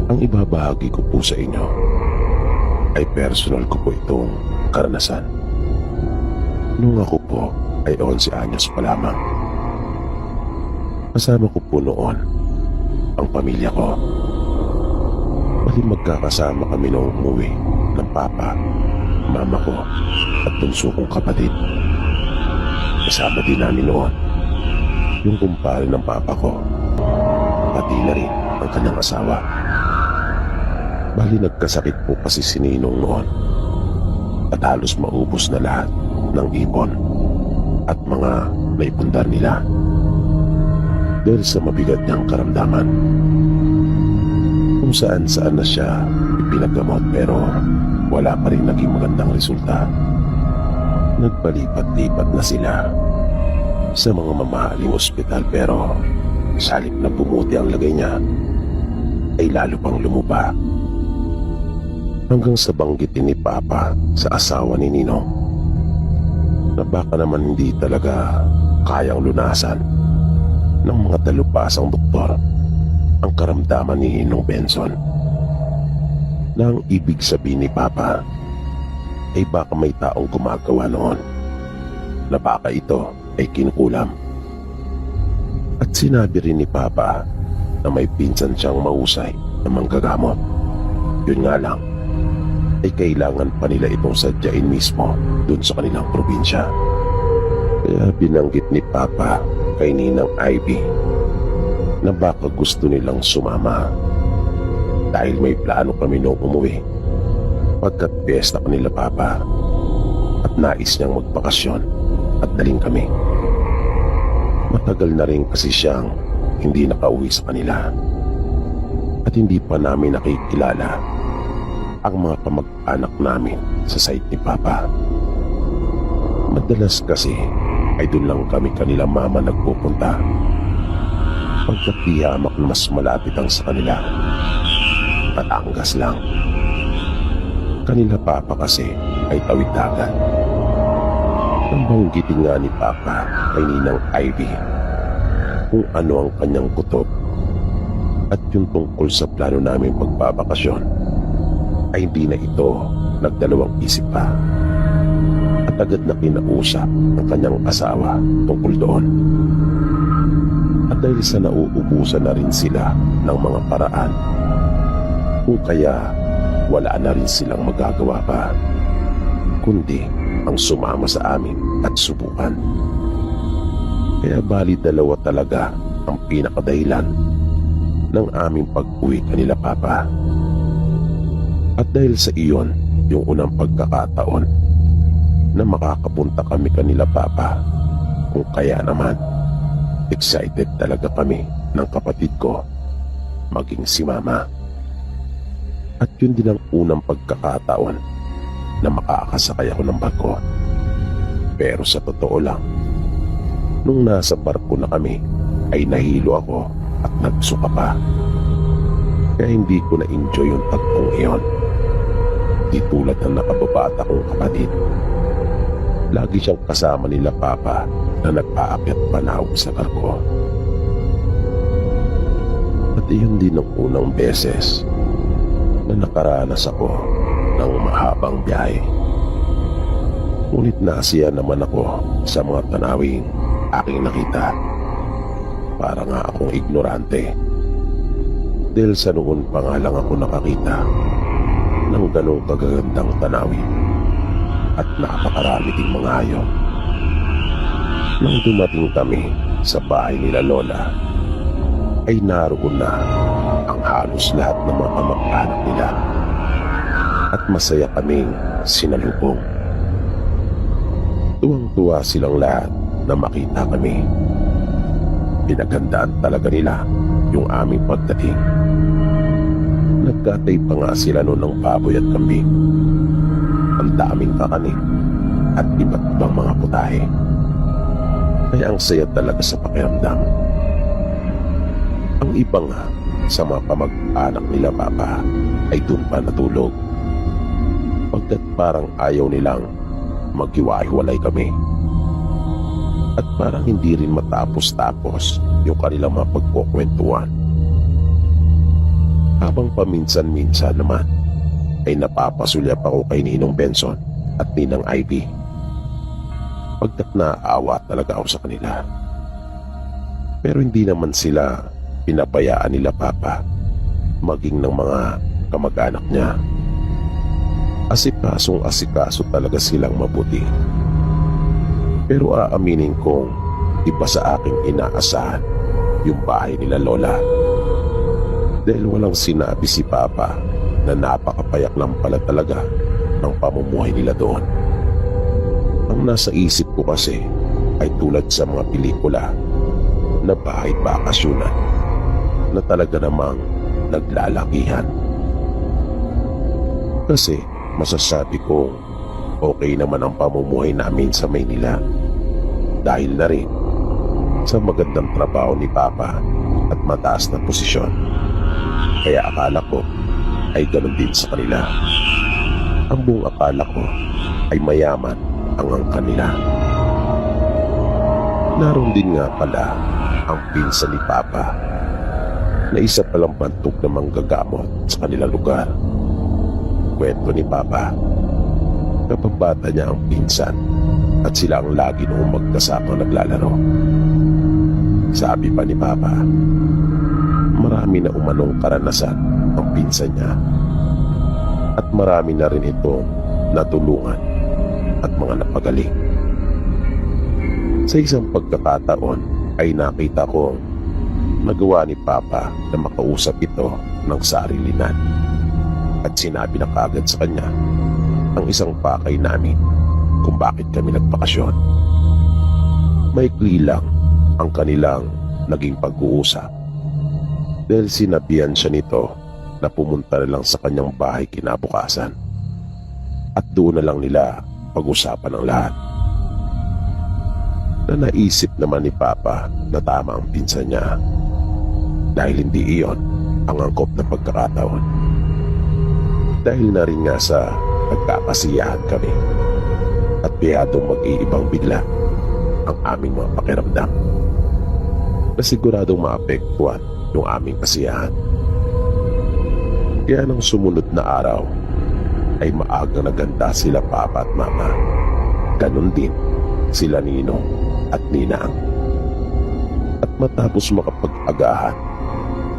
Ang ibabahagi ko po sa inyo ay personal ko po itong karanasan. Nung ako po ay 11 anyos pa lamang. Kasama ko po noon ang pamilya ko. Bali magkakasama kami noong umuwi ng papa, mama ko at bunso kong kapatid. Kasama din namin noon yung kumpare ng papa ko, pati na rin ang kanyang asawa. Bali nagkasakit po kasi si Ninong noon at halos maubos na lahat ng ipon at mga naipundar nila dahil sa mabigat niyang karamdaman. Kung saan-saan na siya ipinagamot pero wala pa rin naging magandang resulta. Nagpalipat-lipat na sila sa mga mamahaling ospital pero sa halip na bumuti ang lagay niya ay lalo pang lumupa. Hanggang sa banggitin ni Papa sa asawa ni Ninong na baka naman hindi talaga kayang lunasan ng mga talupasang doktor ang karamdaman ni Ninong Benson. Na ang ibig sabihin ni Papa ay baka may taong gumagawa noon na baka ito ay kinukulam. At sinabi rin ni Papa na may pinsan siyang mahusay na manggagamot. Yun nga lang, ay kailangan pa nila itong sadyain mismo dun sa kanilang probinsya. Kaya binanggit ni Papa kay Ninang Ivy na baka gusto nilang sumama dahil may plano kami noong umuwi pagkat piyesta kanila Papa at nais niyang magbakasyon at daling kami. Matagal na rin kasi siyang hindi nakauwi sa kanila at hindi pa namin nakikilala ang mga kamag-anak namin sa site ni Papa. Madalas kasi ay doon lang kami kanila mama nagpupunta pagkat di hamak na mas malapit ang sa kanila at anggas lang. Kanila Papa kasi ay tawid dagat. Nang banggitin nga ni Papa kay Ninang Ivy kung ano ang kanyang kutob at yung tungkol sa plano namin magbabakasyon ay hindi na ito nagdalawang isip pa at agad na kinausap ang kanyang asawa tungkol doon. At dahil sa nauubusan na rin sila ng mga paraan kung kaya wala na rin silang magagawa pa kundi ang sumama sa amin at subukan. Kaya bali dalawa talaga ang pinakadahilan ng aming pag-uwi kanila Papa. At dahil sa iyon, yung unang pagkakataon na makakapunta kami kanila Papa, kung kaya naman, excited talaga kami ng kapatid ko, maging si Mama. At yun din ang unang pagkakataon na makakasakay ako ng barko. Pero sa totoo lang, nung nasa barko na kami, ay nahilo ako at nagsuka pa. Kaya hindi ko na-enjoy yung tagpong iyon. Di tulad ng nakababata kong kapatid. Lagi siyang kasama nila Papa na nag-aakyat panahog sa barko. At iyon din ang unang beses na nakaranas ako ng mahabang biyahe. Ngunit nasiya naman ako sa mga tanawing aking nakita. Para nga akong ignorante. Dahil sa noon pa nga lang ako nakakita ng ganong kagagandang tanawin at napakarami ding mga hayop. Nang dumating kami sa bahay nila Lola, ay naroon na ang halos lahat ng mga kamag-anak nila at masaya kaming sinalubong. Tuwang-tuwa silang lahat na makita kami. Pinaghandaan talaga nila yung aming pagdating. Nagkatay pa nga sila noon ng baboy at kambing. Ang daming kakanin at iba't ibang mga putahe. Kaya ang saya talaga sa pakiramdam. Ang iba nga sa mga kamag-anak nila papa ay doon pa natulog. Pagkat parang ayaw nilang maghiwa-hiwalay kami. At parang hindi rin matapos-tapos yung kanilang mga pagkukwentuhan. Habang paminsan-minsan naman ay napapasulyap ako kay Ninong Benson at Ninang Ivy. Pagkat naaawa talaga ako sa kanila. Pero hindi naman sila pinabayaan nila papa, maging ng mga kamag-anak niya. Asikasong-asikaso talaga silang mabuti. Pero aaminin kong iba sa aking inaasahan yung bahay nila lola. Dahil walang sinabi si papa na napakapayak lang pala talaga ng pamumuhay nila doon. Ang nasa isip ko kasi ay tulad sa mga pelikula na bahay bakasyunan na talaga namang naglalakihan. Kasi masasabi kong okay naman ang pamumuhay namin sa Maynila dahil na rin sa magandang trabaho ni Papa at mataas na posisyon. Kaya akala ko ay ganun din sa kanila. Ang buong akala ko ay mayaman ang kanila. Naroon din nga pala ang pinsan ni Papa na isa palang bantog na manggagamot sa kanilang lugar. Kwento ni Papa, kapabata niya ang pinsan at sila ang lagi noong magkasapang naglalaro. Sabi pa ni Papa, marami na umanong karanasan ang pinsan niya at marami na rin itong natulungan at mga napagaling. Sa isang pagkakataon ay nakita ko nagawa ni Papa na makausap ito ng sarilinan at sinabi na kagad sa kanya ang isang pakay namin kung bakit kami nagpakasyon. Maikli lang ang kanilang naging pag-uusap dahil sinabihan siya nito na pumunta na lang sa kanyang bahay kinabukasan at doon na lang nila pag-usapan ang lahat. Na naisip naman ni Papa na tama ang pinsan niya dahil hindi iyon ang angkop na pagkakataon. Dahil na rin nga sa nagkakasiyahan kami at biyadong mag-iibang bigla ang aming mga pakiramdam na siguradong maapektuhan yung aming kasiyahan. Kaya nang sumunod na araw ay maagang naganda sila Papa at Mama. Ganon din sila Ninong at Ninang. At matapos makapag-agahan,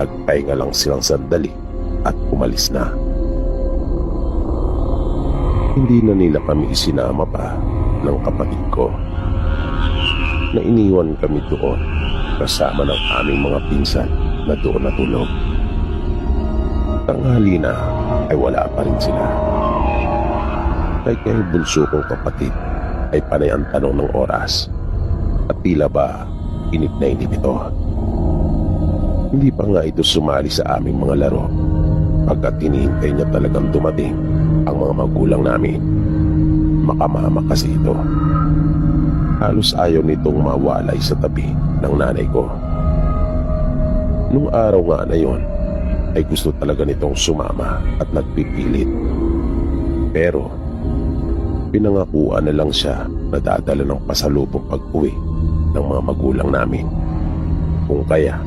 nagpahinga lang silang sandali at umalis na. Hindi na nila kami isinama pa ng kapatid ko na iniwan kami doon kasama ng aming mga pinsan na doon natulog. Tanghali na ay wala pa rin sila. Kahit yung bunso kong kapatid ay panay ang tanong ng oras at tila ba inip na inip ito. Hindi pa nga ito sumali sa aming mga laro pagkat hinihintay niya talagang dumating ang mga magulang namin. Makamama kasi ito. Halos ayaw nitong mawalay sa tabi ng nanay ko. Nung araw nga na yon ay gusto talaga nitong sumama at nagpipilit. Pero pinangakuan na lang siya na dadala ng pasalubong pag-uwi ng mga magulang namin. Kung kaya,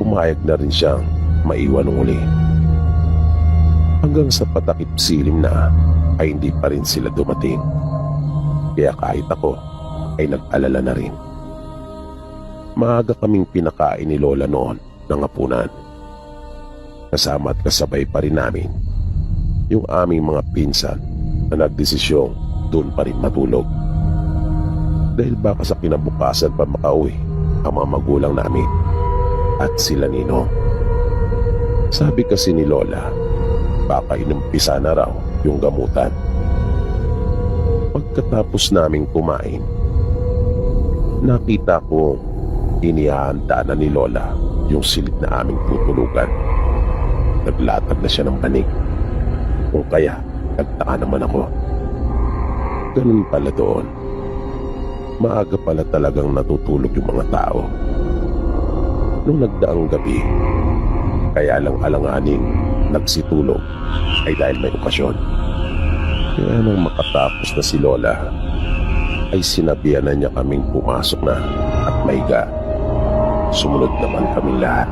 pumayag na rin siyang maiwan ng uli. Hanggang sa patakip silim na ay hindi pa rin sila dumating. Kaya kahit ako ay nag-alala na rin. Maaga kaming pinakain ni Lola noon ng hapunan. Kasama at kasabay pa rin namin yung aming mga pinsan na nagdesisyong doon pa rin matulog. Dahil baka sa kinabukasan pa makauwi ang mga magulang namin. at sila Ninong. Sabi kasi ni Lola, baka inumpisa na raw yung gamutan. Pagkatapos naming kumain, nakita ko inihahanda na ni Lola yung silid na aming tutulugan. Naglatag na siya ng banig. Kung kaya, nagtaka naman ako. Ganun pala doon. Maaga pala talagang natutulog yung mga tao. Nung nagdaang gabi, kaya lang alanganing nagsitulog ay dahil may okasyon. Kaya nang makatapos na si Lola, ay sinabihan na niya kaming pumasok na at mahiga. Sumunod naman kaming lahat.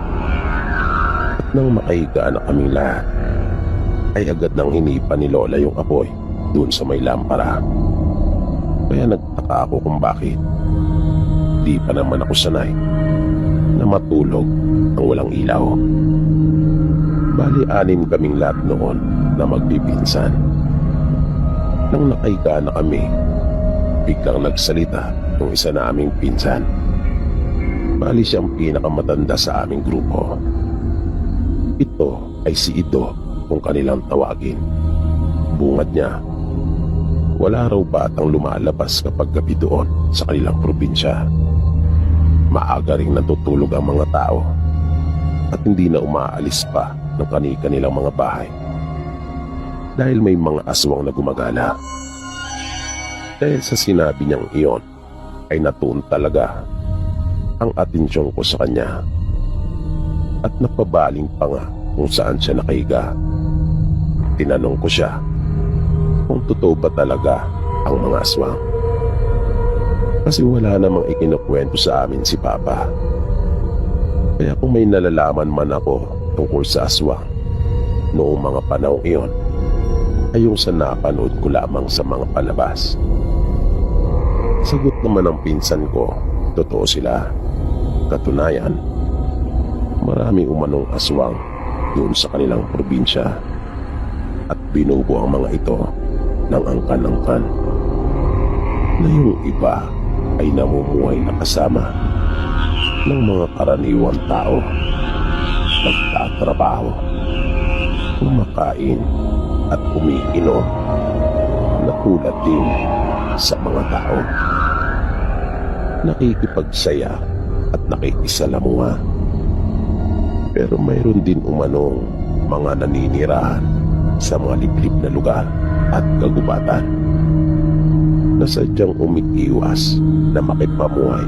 At nang makahiga na kaming lahat, ay agad nang hinipa ni Lola yung apoy doon sa may lampara. Kaya nagtaka ako kung bakit. Di pa naman ako sanay na matulog ng walang ilaw. Bali 6 kaming lahat noon na magpipinsan. Nang nakahiga na kami, biglang nagsalita yung isa na aming pinsan. Bali siyang pinakamatanda sa aming grupo. Ito ay si Ido kung kanilang tawagin. Bungad niya, wala raw batang lumalabas kapag gabi doon sa kanilang probinsya. Maaga ring natutulog ang mga tao at hindi na umaalis pa ng kanilang mga bahay dahil may mga aswang na gumagala. Dahil sa sinabi niyang iyon ay natuon talaga ang atensyon ko sa kanya at napabaling pa nga kung saan siya nakahiga. Tinanong ko siya kung totoo ba talaga ang mga aswang. Kasi wala namang ikinukwento sa amin si Papa. Kaya kung may nalalaman man ako tungkol sa aswang noong mga panahon iyon, ay yung sa napanood ko lamang sa mga palabas. Sagot naman ng pinsan ko, totoo sila. Katunayan, marami umanong aswang doon sa kanilang probinsya at binubo ang mga ito ng angkan-angkan na yung iba ay namumuhay na kasama ng mga karaniwang tao, nagtatrabaho, kumakain at umiinom na tulad din sa mga tao, nakikipagsaya at nakikisalamuha. Pero mayroon din umanong mga naninirahan sa mga liblib na lugar at kagubatan na sadyang umiiwas na makipamuhay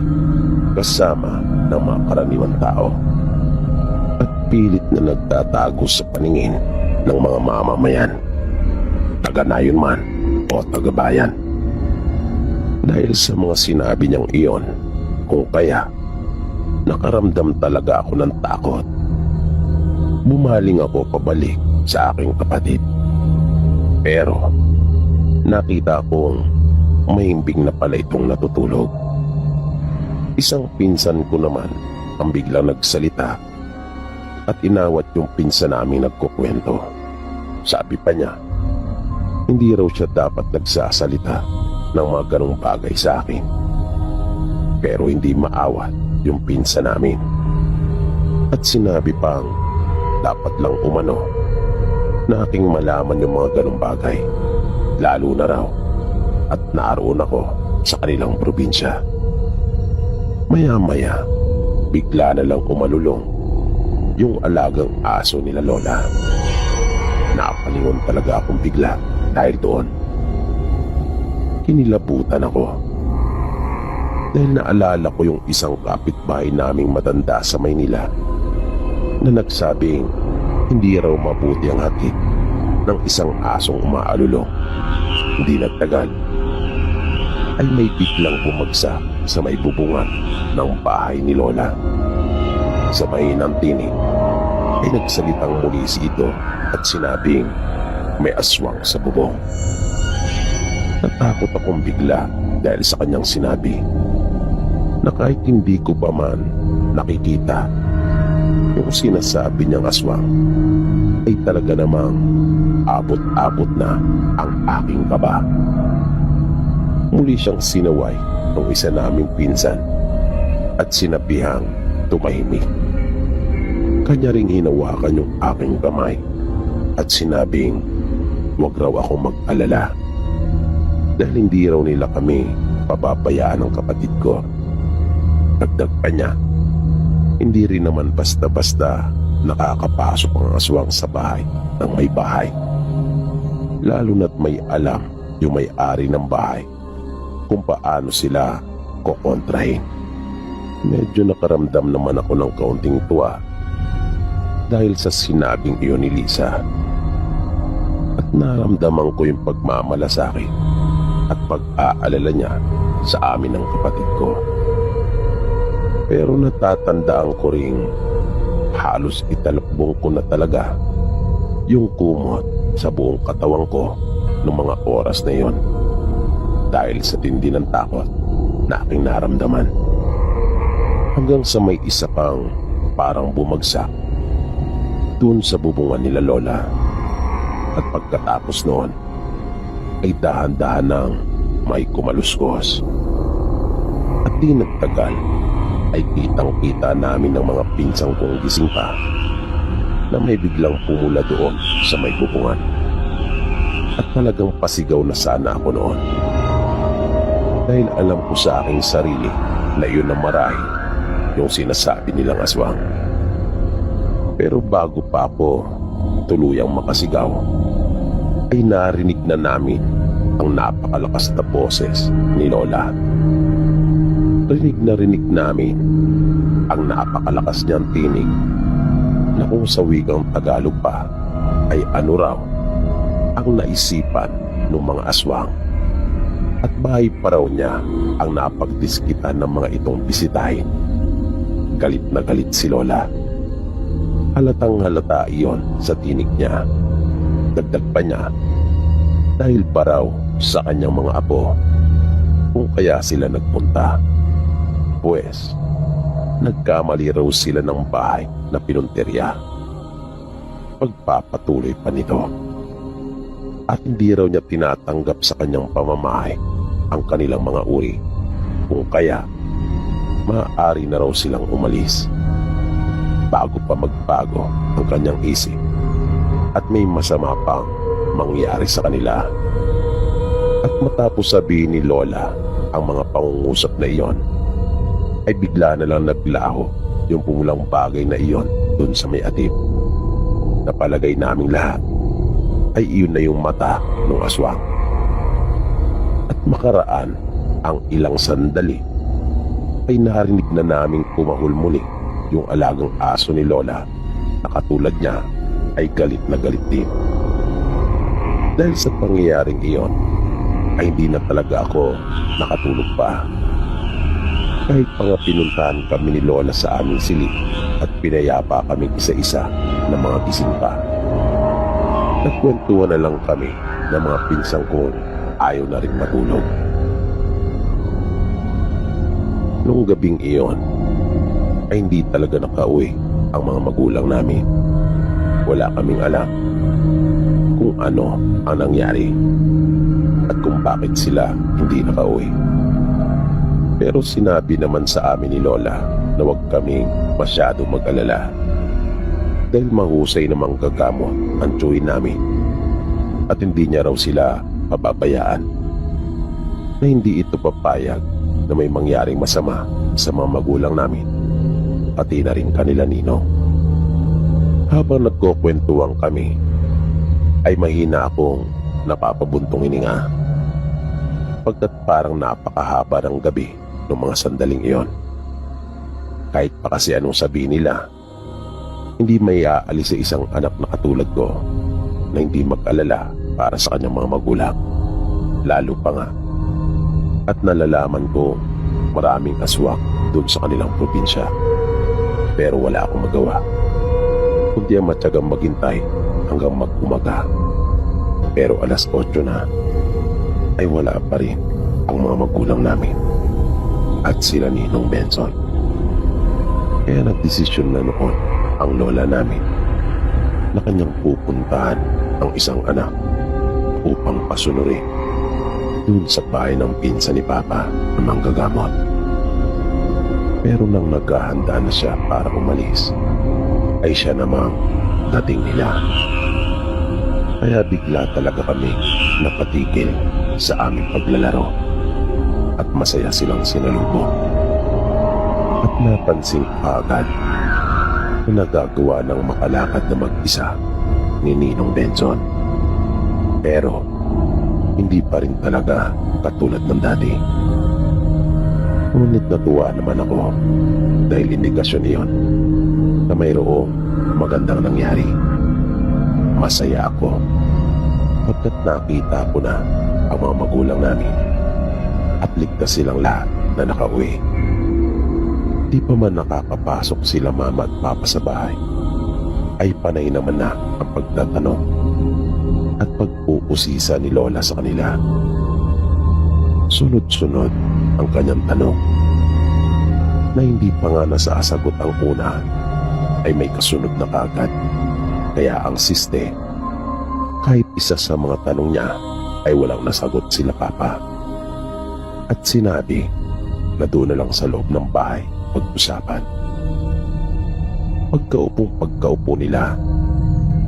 kasama ng mga karaniwang tao at pilit na nagtatago sa paningin ng mga mamamayan, taga-nayon man o taga-bayan. Dahil sa mga sinabi niyang iyon, kung kaya nakaramdam talaga ako ng takot. Bumaling ako pabalik sa aking kapatid. Pero nakita kong mahimbing na pala itong natutulog. Isang pinsan ko naman ang biglang nagsalita at inawat yung pinsan namin nagkukwento. Sabi pa niya, hindi raw siya dapat nagsasalita ng mga ganong bagay sa akin. Pero hindi maawat yung pinsan namin. At sinabi pang dapat lang umano na aking malaman yung mga ganong bagay, lalo na raw at naroon ako sa kanilang probinsya. Maya-maya, bigla na lang umalulong yung alagang aso nila Lola. Napalingon talaga akong bigla dahil doon. Kinilabutan ako dahil naalala ko yung isang kapitbahay naming matanda sa Maynila na nagsabing hindi raw mabuti ang hatid ng isang asong umaalulong. Hindi nagtagal ay may biglang bumagsak sa may bubungan ng bahay ni Lola. Sa mahinang tinig ay nagsalitang muli si Ito at sinabing may aswang sa bubong. Natakot akong bigla dahil sa kanyang sinabi na kahit hindi ko pa man nakikita yung sinasabi niyang aswang, ay talaga namang abot-abot na ang aking kaba. Muli siyang sinaway ng isa naming pinsan at sinabihang tumahimik Kanya ring hinawakan yung aking kamay at sinabing huwag raw akong mag-alala dahil hindi raw nila kami pababayaan ng kapatid ko. Dagdag pa niya, hindi rin naman basta-basta nakakapasok ang aswang sa bahay ng may bahay. Lalo na't may alam yung may-ari ng bahay kung paano sila kokontrahin. Medyo nakaramdam naman ako ng kaunting tuwa dahil sa sinabing iyon ni Lisa. At naramdaman ko yung pagmamalasakit at pag-aalala niya sa amin ng kapatid ko. Pero natatandaan ko ring halos italakbong ko na talaga yung kumot sa buong katawan ko noong mga oras na iyon dahil sa tindi ng takot na aking naramdaman. Hanggang sa may isa pang parang bumagsak dun sa bubungan nila Lola. At pagkatapos noon ay dahan-dahan nang may kumaluskos. At di nagtagal ay kitang-kita namin ng mga pinsang kong gising pa na may biglang pumula doon sa may bubungan. At talagang pasigaw na sana ako noon. Dahil alam ko sa aking sarili na yun ang marahil yung sinasabi nilang aswang. Pero bago pa ako tuluyang makasigaw, ay narinig na namin ang napakalakas na boses ni Lola. Rinig na rinig namin ang napakalakas niyang tinig na kung sa wikang Tagalog pa ay ano raw ang naisipan ng mga aswang. At bahay pa raw niya ang napagdiskitan ng mga itong bisitahin. Galit na galit si Lola. Halatang halata iyon sa tinig niya. Dagdag pa niya, dahil pa raw sa kanyang mga apo kung kaya sila nagpunta. Pues, nagkamali raw sila ng bahay na pinunterya. Pagpapatuloy pa nito. At hindi raw niya tinatanggap sa kanyang pamamahay ang kanilang mga uri. Kung kaya, maaari na raw silang umalis bago pa magbago ang kanyang isip at may masama pang mangyari sa kanila. At matapos sabihin ni Lola ang mga pangungusap na iyon, ay bigla na lang naglaho yung pumulang bagay na iyon dun sa may atip. Napalagay naming lahat ay iyon na yung mata ng aswang. At makaraan ang ilang sandali ay narinig na naming kumahul muli yung alagang aso ni Lola na katulad niya ay galit na galit din. Dahil sa pangyayaring iyon ay hindi na talaga ako nakatulog pa. Kahit pa nga pinuntahan kami ni Lola sa aming silid at pinayapa kami isa-isa ng mga gising pa. Nagkwentuhan na lang kami ng mga pinsang kong ayaw na rin matulog. Noong gabing iyon ay hindi talaga nakauwi ang mga magulang namin. Wala kaming alam kung ano ang nangyari at kung bakit sila hindi nakauwi. Pero sinabi naman sa amin ni Lola na huwag kaming masyado mag-alala dahil mahusay namang gagamot ang tiyuhin namin at hindi niya raw sila pababayaan, na hindi ito papayag na may mangyaring masama sa mga magulang namin, pati na rin kanila ninong. Habang nagkukwentuhan kami, ay mahina akong napapabuntong hininga. Pagkat parang napakahaba ng gabi ng mga sandaling iyon. Kahit pa kasi anong sabihin nila, hindi may aalis sa isang anak na katulad ko na hindi mag-alala para sa kanyang mga magulang. Lalo pa nga. At nalalaman ko maraming aswang doon sa kanilang probinsya. Pero wala akong magawa kundi ang matyagang maghintay hanggang mag-umaga. Pero alas 8 na ay wala pa rin ang mga magulang namin at sila Ninong Benson. Kaya nagdesisyon na noon ang lola namin na kanyang pupuntahan ang isang anak upang pasunurin dun sa bahay ng pinsan ni Papa na manggagamot. Pero nang naghahanda na siya para umalis, ay siya namang dating nila. Kaya bigla talaga kami napatigil sa aming paglalaro at masaya silang sinalubong. At napansin ko agad na nagagawa ng makalakad na mag-isa ni Ninong Benson. Pero hindi pa rin talaga katulad ng dati. Ngunit natuwa naman ako dahil indikasyon iyon na mayroong magandang nangyari. Masaya ako pagkat nakita ko na ang mga magulang namin at ligtas silang lahat na nakauwi. Di pa man nakakapasok sila mama at papa sa bahay, ay panay naman na ang pagtatanong at pagpupusisa ni Lola sa kanila. Sunod-sunod ang kanyang tanong na hindi pa nga nasasagot ang una ay may kasunod na kagad. Kaya ang siste, kahit isa sa mga tanong niya ay walang nasagot sila papa. At sinabi na doon na lang sa loob ng bahay pag-usapan. Pagkaupo nila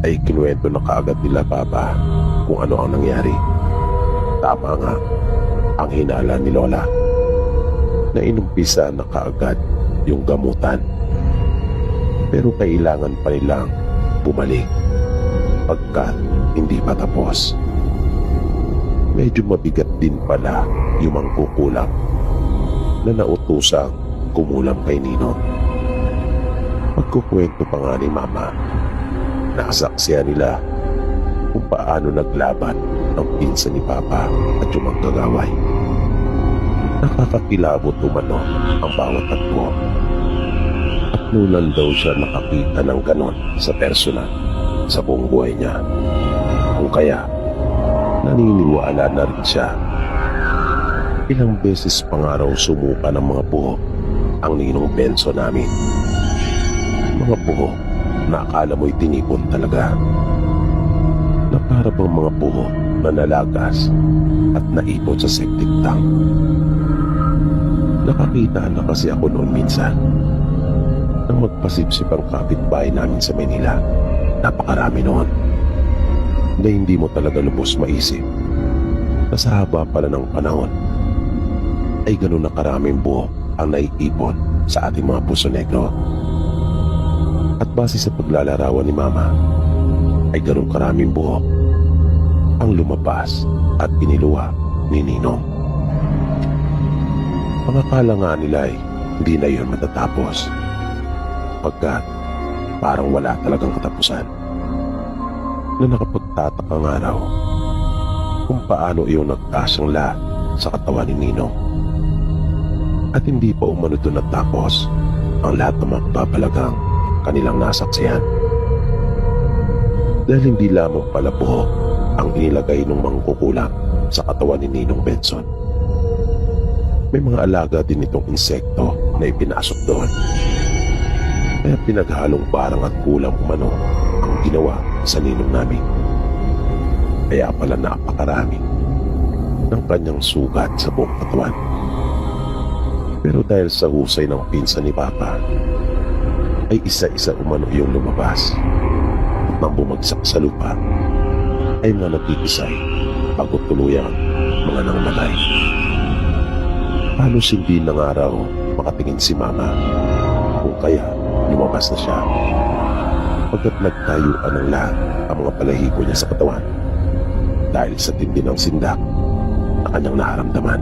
ay kinuwento na kaagad nila papa kung ano ang nangyari. Tama nga ang hinala ni Lola na inumpisa na kaagad yung gamutan. Pero kailangan pa nilang bumalik pagkat hindi pa tapos. Medyo mabigat din pala yung mangkukulam na nautusang kumulam kay Ninong. Pagkukwento pa nga ni Mama, nakasaksihan nila kung paano naglaban ang pinsan ni Papa at yung magkagaway. Nakakakilabot umano ang bawat tatlo. At nulan daw siya nakakita ng ganon sa personal sa buong buhay niya. Kung kaya, naniniwala na rin siya. Ilang beses pa nga raw sumuka ng mga buhok ang Ninong Benson namin. Mga buhok na akala mo'y tinipon talaga. Na para bang mga buhok na nalagas at naipon sa septic tank. Nakakita na kasi ako noon minsan nang magpasipsip ang kapitbahay namin sa Manila. Napakarami noon na hindi mo talaga lubos maisip na sa haba pala ng panahon ay ganun na karaming buhok ang naiipon sa ating mga puso negro. At base sa paglalarawan ni Mama ay ganun karaming buhok ang lumabas at piniluwa ni Ninong. Pangakala nga nila ay hindi na yun matatapos pagkat parang wala talagang katapusan. Na nakapagtataka nga raw kung paano iyon nagkasyang lahat sa katawan ni Ninong. At hindi pa umano doon natapos ang lahat ng magpapalagang kanilang nasaksihan. Dahil hindi lamang pala buhok ang inilagay ng mangkukulam sa katawan ni Ninong Benson. May mga alaga din itong insekto na ipinasok doon. Kaya pinaghalong barang at kulam umano ang ginawa sa Ninong namin. Kaya pala napakarami ng kanyang sugat sa buong katawan. Pero dahil sa husay ng pinsan ni Papa, ay isa-isa umano yung lumabas. At nang bumagsak sa lupa, ay mga natitisay bago tuluyang mga nangmatay. Halos hindi na nga raw makatingin si Mama, kung kaya lumabas na siya. Pagkat nagtayuan ng lahat ang mga palahibo niya sa katawan dahil sa tindi ng sindak na kanyang naharamdaman.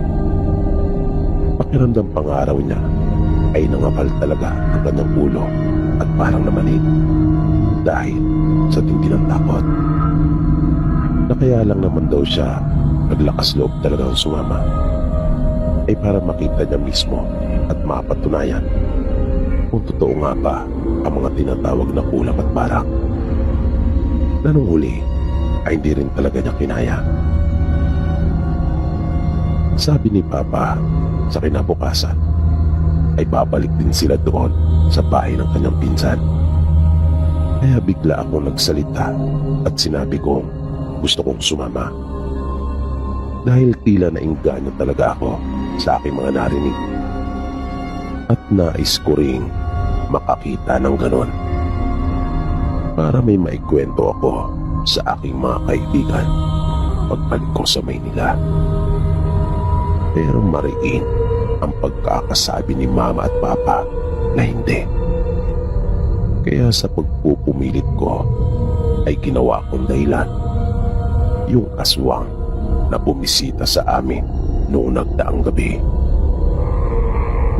Pakiramdam pang-araw niya ay nangapal talaga ang kanyang ulo at parang namanig dahil sa tindi ng takot. Na kaya lang naman daw siya naglakas loob talagang sumama ay para makita niya mismo at mapatunayan kung totoo nga ba ang mga tinatawag na kulam at barak. Na nung huli ay hindi rin talaga niya kinaya. Sabi ni Papa, sa kinabukasan ay babalik din sila doon sa bahay ng kanyang pinsan. Kaya bigla akong nagsalita at sinabi kong gusto kong sumama. Dahil tila nainganyo talaga ako sa aking mga narinig. At nais ko ring makakita ng ganon. para may maikwento ako sa aking mga kaibigan pagbalik ko sa Maynila. Pero mariin ang pagkakasabi ni Mama at Papa na hindi. Kaya sa pagpupumilit ko ay ginawa kong dahilan yung aswang na bumisita sa amin noong nagdaang gabi.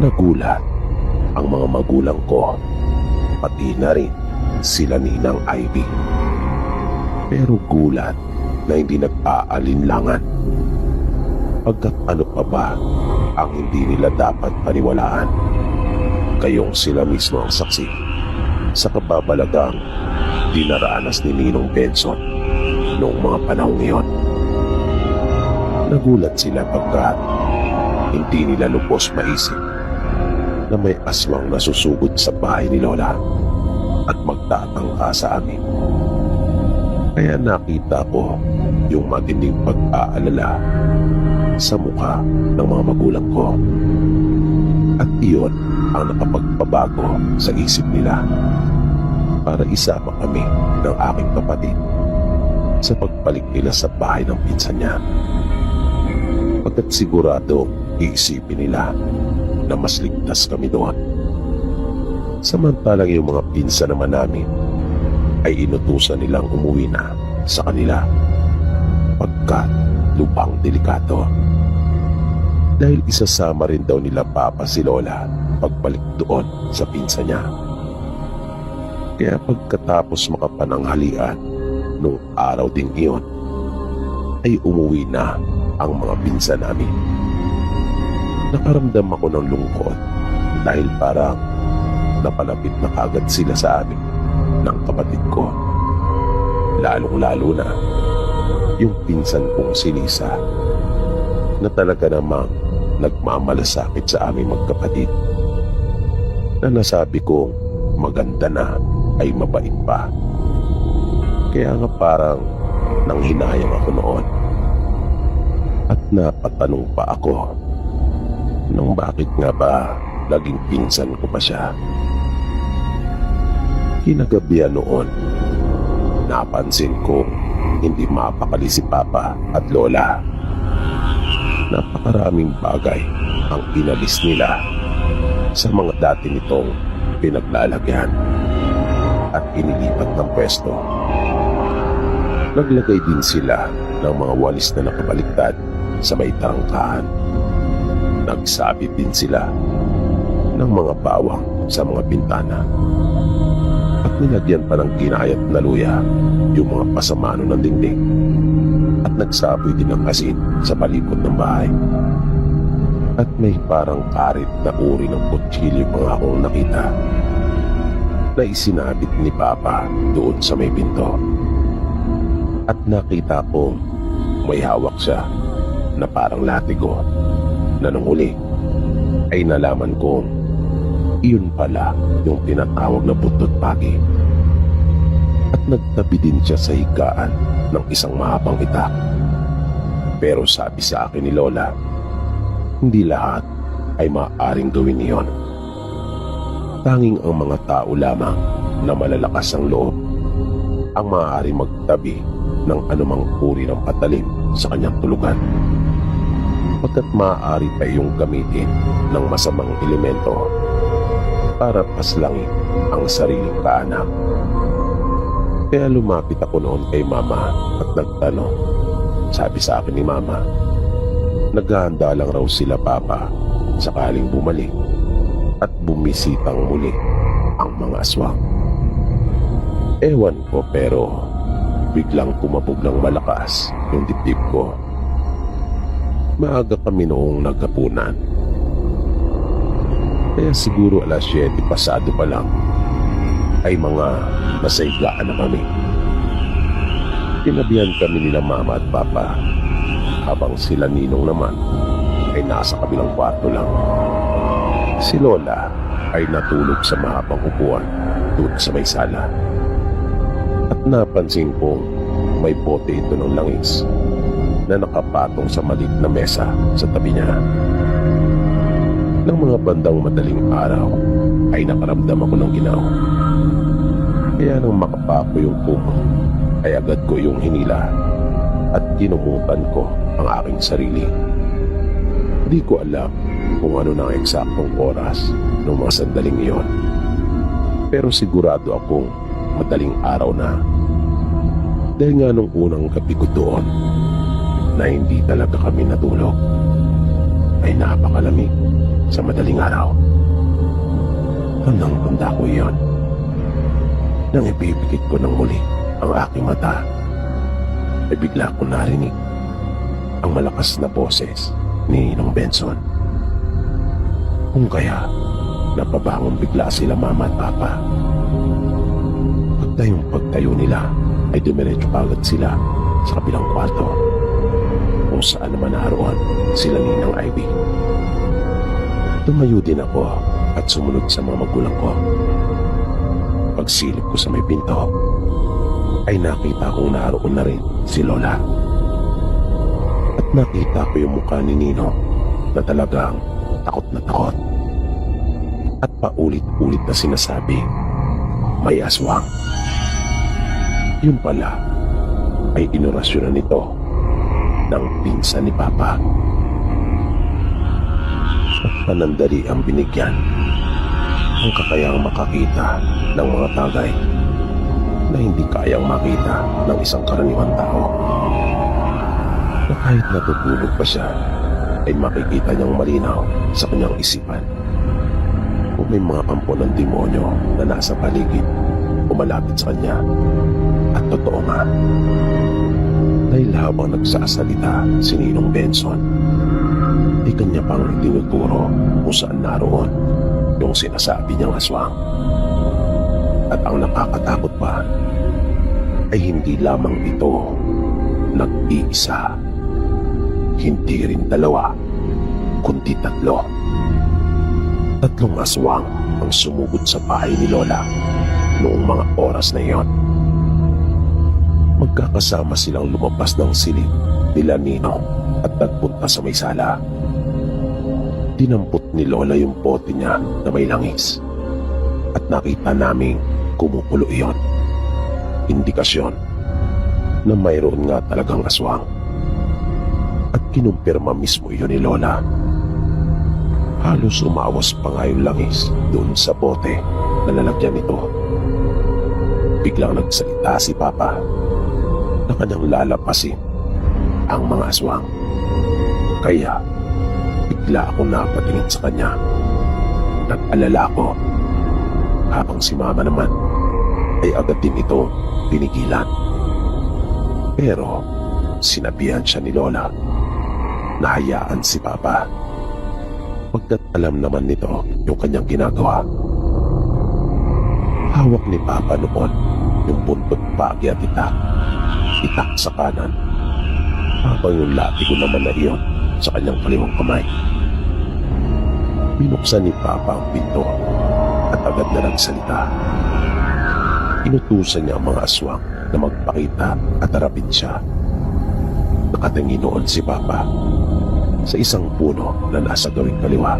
Nagulat ang mga magulang ko, pati na rin sila Ninang Ivy. Pero gulat na hindi nag-aalinlangan. Pagkat ano pa ba ang hindi nila dapat paniwalaan? Kayong sila mismo ang saksi sa kababalagang dinaranas ni Ninong Benson noong mga panahong iyon. Nagulat sila pagkat hindi nila lubos maisip na may aswang nasusugod sa bahay ni Lola at magtatangka sa amin. Kaya nakita ko yung matinding pag-aalala sa mukha ng mga magulang ko. At iyon ang nakapagpabago sa isip nila para isama kami ng aking kapatid sa pagbalik nila sa bahay ng pinsan niya. Pagkat sigurado iisipin nila na mas ligtas kami doon. Samantalang yung mga pinsan naman namin ay inutusan nilang umuwi na sa kanila pagkat lubhang delikado. Dahil isasama rin daw nila Papa si Lola pagbalik doon sa pinsan niya. Kaya pagkatapos makapananghalian nung araw ding iyon, ay umuwi na ang mga pinsan namin. Nakaramdam ako ng lungkot dahil parang napalapit na kagad sila sa amin ng kapatid ko. Lalong-lalo na yung pinsan kong si Lisa na talaga namang nagmamalasakit sa aming magkapatid, na nasabi kong maganda na ay mabait pa. Kaya nga parang nanghinayang ako noon at napatanong pa ako nung bakit nga ba naging pinsan ko pa siya. Kinagabihan noon, napansin kong hindi mapakali si Papa at Lola. Napakaraming bagay ang inalis nila sa mga dati nitong pinaglalagyan at inilipat ng pwesto. Naglagay din sila ng mga walis na nakabaliktad sa may tarangkahan. Nagsabit din sila ng mga bawang sa mga bintana at nilagyan pa ng kinayat na luya yung mga pasamano ng dingding at nagsaboy din ng asin sa palibot ng bahay. At may parang karit na uri ng kutsilyo pa akong nakita na isinabit ni Papa doon sa may pinto. At nakita ko may hawak siya na parang latigo, na nung huli ay nalaman kong iyon pala yung tinatawag na buntot pagi. At nagtabi din siya sa higaan ng isang mahabang itak. Pero sabi sa akin ni Lola, hindi lahat ay maaaring gawin iyon. Tanging ang mga tao lamang na malalakas ang loob ang maaaring magtabi ng anumang uri ng patalim sa kanyang tulugan, pagkat maaari pa iyong gamitin ng masamang elemento para paslangin ang sariling kaanak. Kaya lumapit ako noon kay Mama at nagtanong. Sabi sa akin ni Mama, naghahanda lang raw sila Papa sakaling bumalik at bumisitang muli ang mga aswang. Ewan ko, pero biglang kumabog ng malakas yung dibdib ko. Maaga kami noong naghapunan, kaya siguro 7:00 pasado pa lang ay mga nasaigaan na kami. Tinabihan kami nila Mama at Papa habang sila Ninong naman ay nasa kabilang kwarto lang. Si Lola ay natulog sa mahabang upuan doon sa may sala. At napansin kong may bote ito ng langis na nakapatong sa maliit na mesa sa tabi niya. Nang mga bandang madaling araw ay nakaramdam ako ng ginaw. Kaya nang makapapo yung pumo, ay agad ko yung hinila at kinumutan ko ang aking sarili. Di ko alam kung ano na ang eksaktong oras ng mga sandaling iyon. Pero sigurado akong madaling araw na. Dahil nga nung unang gabi ko doon na hindi talaga kami natulog, ay napakalamig sa madaling araw. Tandang-tanda ko iyon. Nang ipipikit ko ng muli ang aking mata, ay bigla ko narinig ang malakas na boses ni Ninong Benson. Kung kaya, napabangon bigla sila mama at papa. Pagtayo nila, ay dumiretso agad sila sa kabilang kwarto kung saan naman naroon sila Ninang Ivy. Tumayo din ako at sumunod sa mga magulang ko. Pagsilip ko sa may pinto, ay nakita kong naroon na rin si Lola. At nakita ko yung mukha ni Ninong na talagang takot na takot. At paulit-ulit na sinasabi, may aswang. Yun pala ay inorasyonan nito ng pinsan ni Papa. At panandali ang binigyan ang kakayang makakita ng mga bagay na hindi kayang makita ng isang karaniwang tao. Na kahit natutulog pa siya, ay makikita niyang malinaw sa kanyang isipan kung may mga kampo ng demonyo na nasa paligid o malapit sa kanya. At totoo nga, dahil habang nagsasalita si Ninong Benson, ay kanya pang itinuturo kung saan naroon yung sinasabi niyang aswang. At ang nakakatakot pa ay hindi lamang ito nag-iisa, hindi rin dalawa, kundi tatlo. Tatlong aswang ang sumugod sa bahay ni Lola noong mga oras na iyon. Magkakasama silang lumabas ng silid nila Ninong at nagpunta sa may sala. Dinampot ni Lola yung bote niya na may langis at nakita naming kumukulo iyon. Indikasyon na mayroon nga talagang aswang. At kinumpirma mismo iyon ni Lola. Halos umawas pa nga yung langis doon sa bote na lalagyan nito. Biglang nagsalita si Papa na kanyang lalapasin ang mga aswang. Kaya bigla akong napatingin sa kanya. Nag-alala ako, habang si Mama naman ay agad din ito pinigilan. Pero sinabihan siya ni Lola na hayaan si Papa, pagkat alam naman nito yung kanyang ginagawa. Hawak ni Papa noon yung buntot pagi at itak sa kanan, habang yung latigo naman na iyon sa kanyang kaliwang kamay. Binuksan ni Papa ang pinto at agad na nagsalita. Inutusan niya ang mga aswang na magpakita at harapin siya. Nakatingin noon si Papa sa isang puno na nasa gawing kaliwa.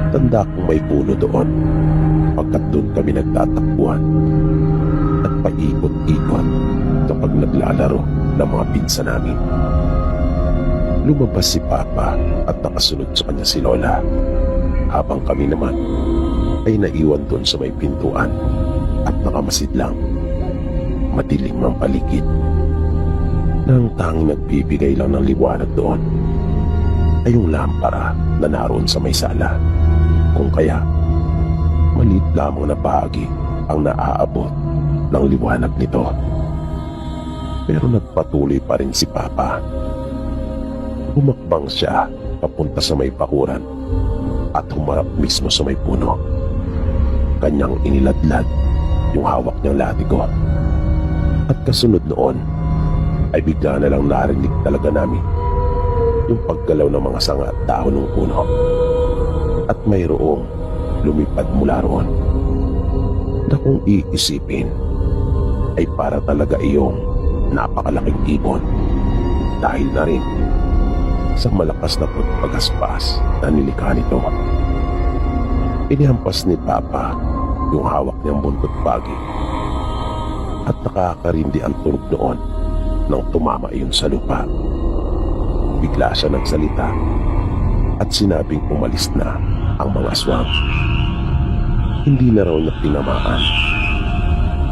Tanda kong may puno doon, pagkat doon kami nagtatakbuhan at paikot-ikot kapag naglalaro ng mga pinsan namin. Lumabas si Papa at nakasunod sa kanya si Lola, habang kami naman ay naiwan doon sa may pintuan at nakamasid lang. Madilim ang paligid. Nang tanging nagbibigay lang ng liwanag doon ay yung lampara na naroon sa may sala. Kung kaya, maliit lamang na bahagi ang naaabot ng liwanag nito. Pero nagpatuloy pa rin si Papa. Humakbang siya papunta sa may bakuran at humarap mismo sa may puno. Kanyang iniladlad yung hawak niyang latigo. At kasunod noon ay bigla na lang narinig talaga namin yung paggalaw ng mga sanga at dahon ng puno. At mayroong lumipad mula roon na kung iisipin ay para talaga iyong napakalaking ibon, dahil na rin sa malakas na pagpagaspas na nilikha nito. Inihampas ni Papa yung hawak niyang buntot bagi. At nakakarindi ang tunog noon nang tumama iyon sa lupa. Bigla siya nagsalita at sinabing umalis na ang mga aswang. Hindi na raw niya tinamaan.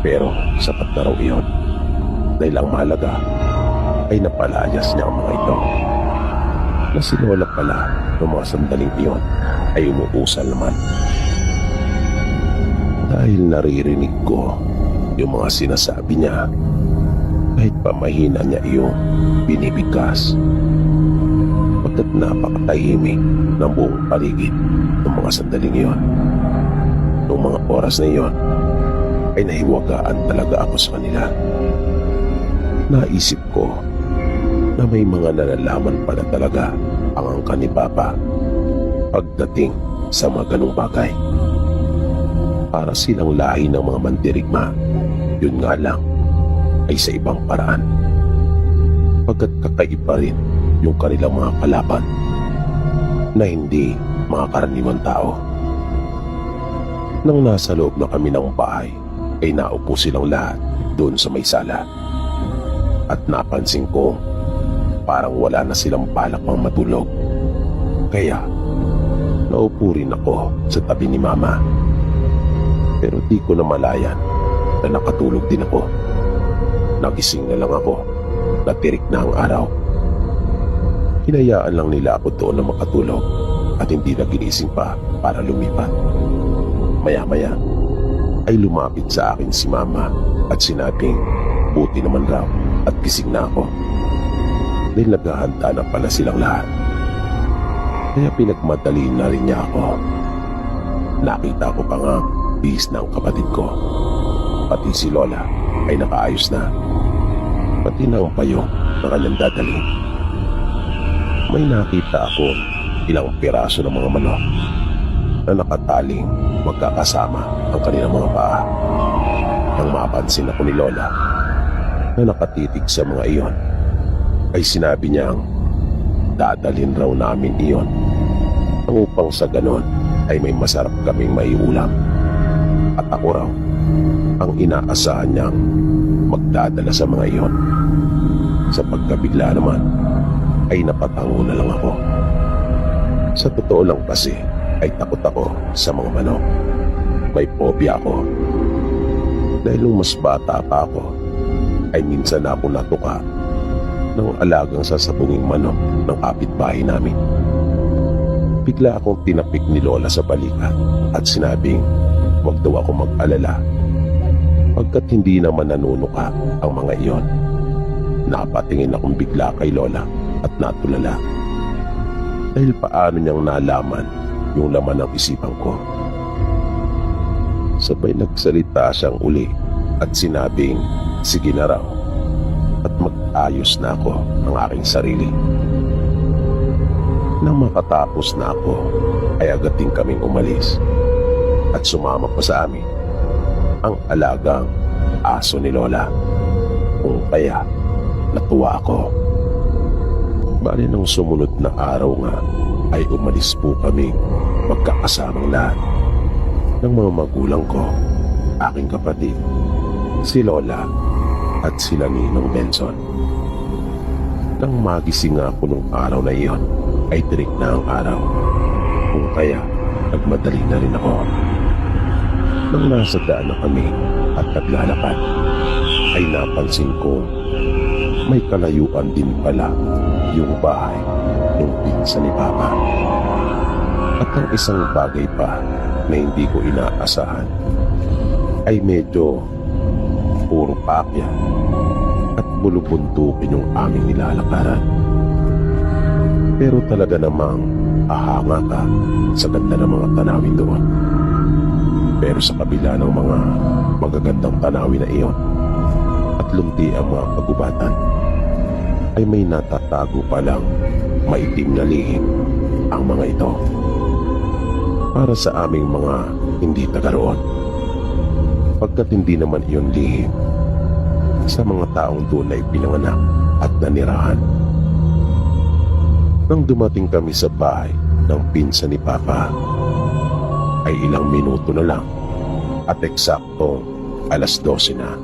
Pero sapat na raw iyon dahil ang mahalaga ay napalayas niya ang mga ito. Na si Lola pala ng mga sandaling iyon ay umuusal naman. Dahil naririnig ko yung mga sinasabi niya, kahit pa mahina niya iyong binibigkas. Pagkat napakatahimik ng buong paligid ng mga sandaling iyon. Noong mga oras na iyon, ay nahiwagaan talaga ako sa kanila. Naisip ko na may mga nalalaman pala talaga ang angka ni Papa pagdating sa mga ganong bagay. Para silang lahi ng mga mandirigma, yun nga lang ay sa ibang paraan. Pagkat kakaiba rin yung kanilang mga kalaban na hindi mga karaniwang tao. Nang nasa loob na kami ng bahay, ay naupo silang lahat doon sa may sala. At napansin ko parang wala na silang balak pang matulog. Kaya naupo rin ako sa tabi ni Mama. Pero di ko na malayan na nakatulog din ako. Nagising na lang ako, natirik na ang araw. Hinayaan lang nila ako doon na makatulog at hindi na ginising pa para lumipat. Maya-maya ay lumapit sa akin si Mama at sinabing buti naman raw at gising na ako. Dahil naghahanda na pala silang lahat. Kaya pinagmadali na rin niya ako. Nakita ko pa nga bihis ng kapatid ko. Pati si Lola ay nakaayos na. Pati na ang payo na kanyang dadalhin. May nakita ako ilang piraso ng mga manok na nakataling magkakasama ang kanilang mga paa. Nang mapansin ako ni Lola na nakatitig sa mga iyon, ay sinabi niyang dadalhin raw namin iyon upang sa ganon ay may masarap kaming maiulam. At ako raw ang inaasahan niyang magdadala sa mga iyon. Sa pagkabigla naman ay napatango na lang ako. Sa totoo lang kasi ay takot ako sa mga manok. May phobia ako. Dahil nung mas bata pa ako ay minsan na ako natuka ng alagang sasabunging manok ng kapitbahay namin. Bigla akong tinapik ni Lola sa balikat at sinabing wag daw ako mag-alala pagkat hindi naman nanunuka ang mga iyon. Napatingin akong bigla kay Lola at natulala dahil paano niyang nalaman yung laman ng isipan ko. Sabay nagsalita siyang uli at sinabing sige na raw at mag-ayos na ako ng aking sarili. Nang makatapos na ako ay agad din kaming umalis at sumama pa sa amin ang alagang aso ni Lola. Kung kaya natuwa ako. Bali nang sumunod na araw nga ay umalis po kami magkakasamang lahat ng mga magulang ko, aking kapatid, si Lola at sila Ninong Benson. Nang magising nga ako nung araw na iyon ay tirik na ang araw. Kung kaya nagmadali na rin ako. Nang nasa daan na kami at naglalakad ay napansin ko may kalayuan din pala yung bahay ng pinsan ni Papa. At ang isang bagay pa na hindi ko inaasahan ay medyo puro pakya at bulubuntukin yung aming nilalakaran. Pero talaga namang ahanga ka sa ganda ng mga tanawin doon. Pero sa kabila ng mga magagandang tanawin na iyon at lunti ang mga kagubatan, ay may natatago palang maitim na lihim ang mga ito. Para sa aming mga hindi taga roon, pagkat hindi naman iyon lihim sa mga taong doon ay pinanganak at nanirahan. Nang dumating kami sa bahay ng pinsan ni Papa, ay ilang minuto na lang At eksaktong 12:00 na.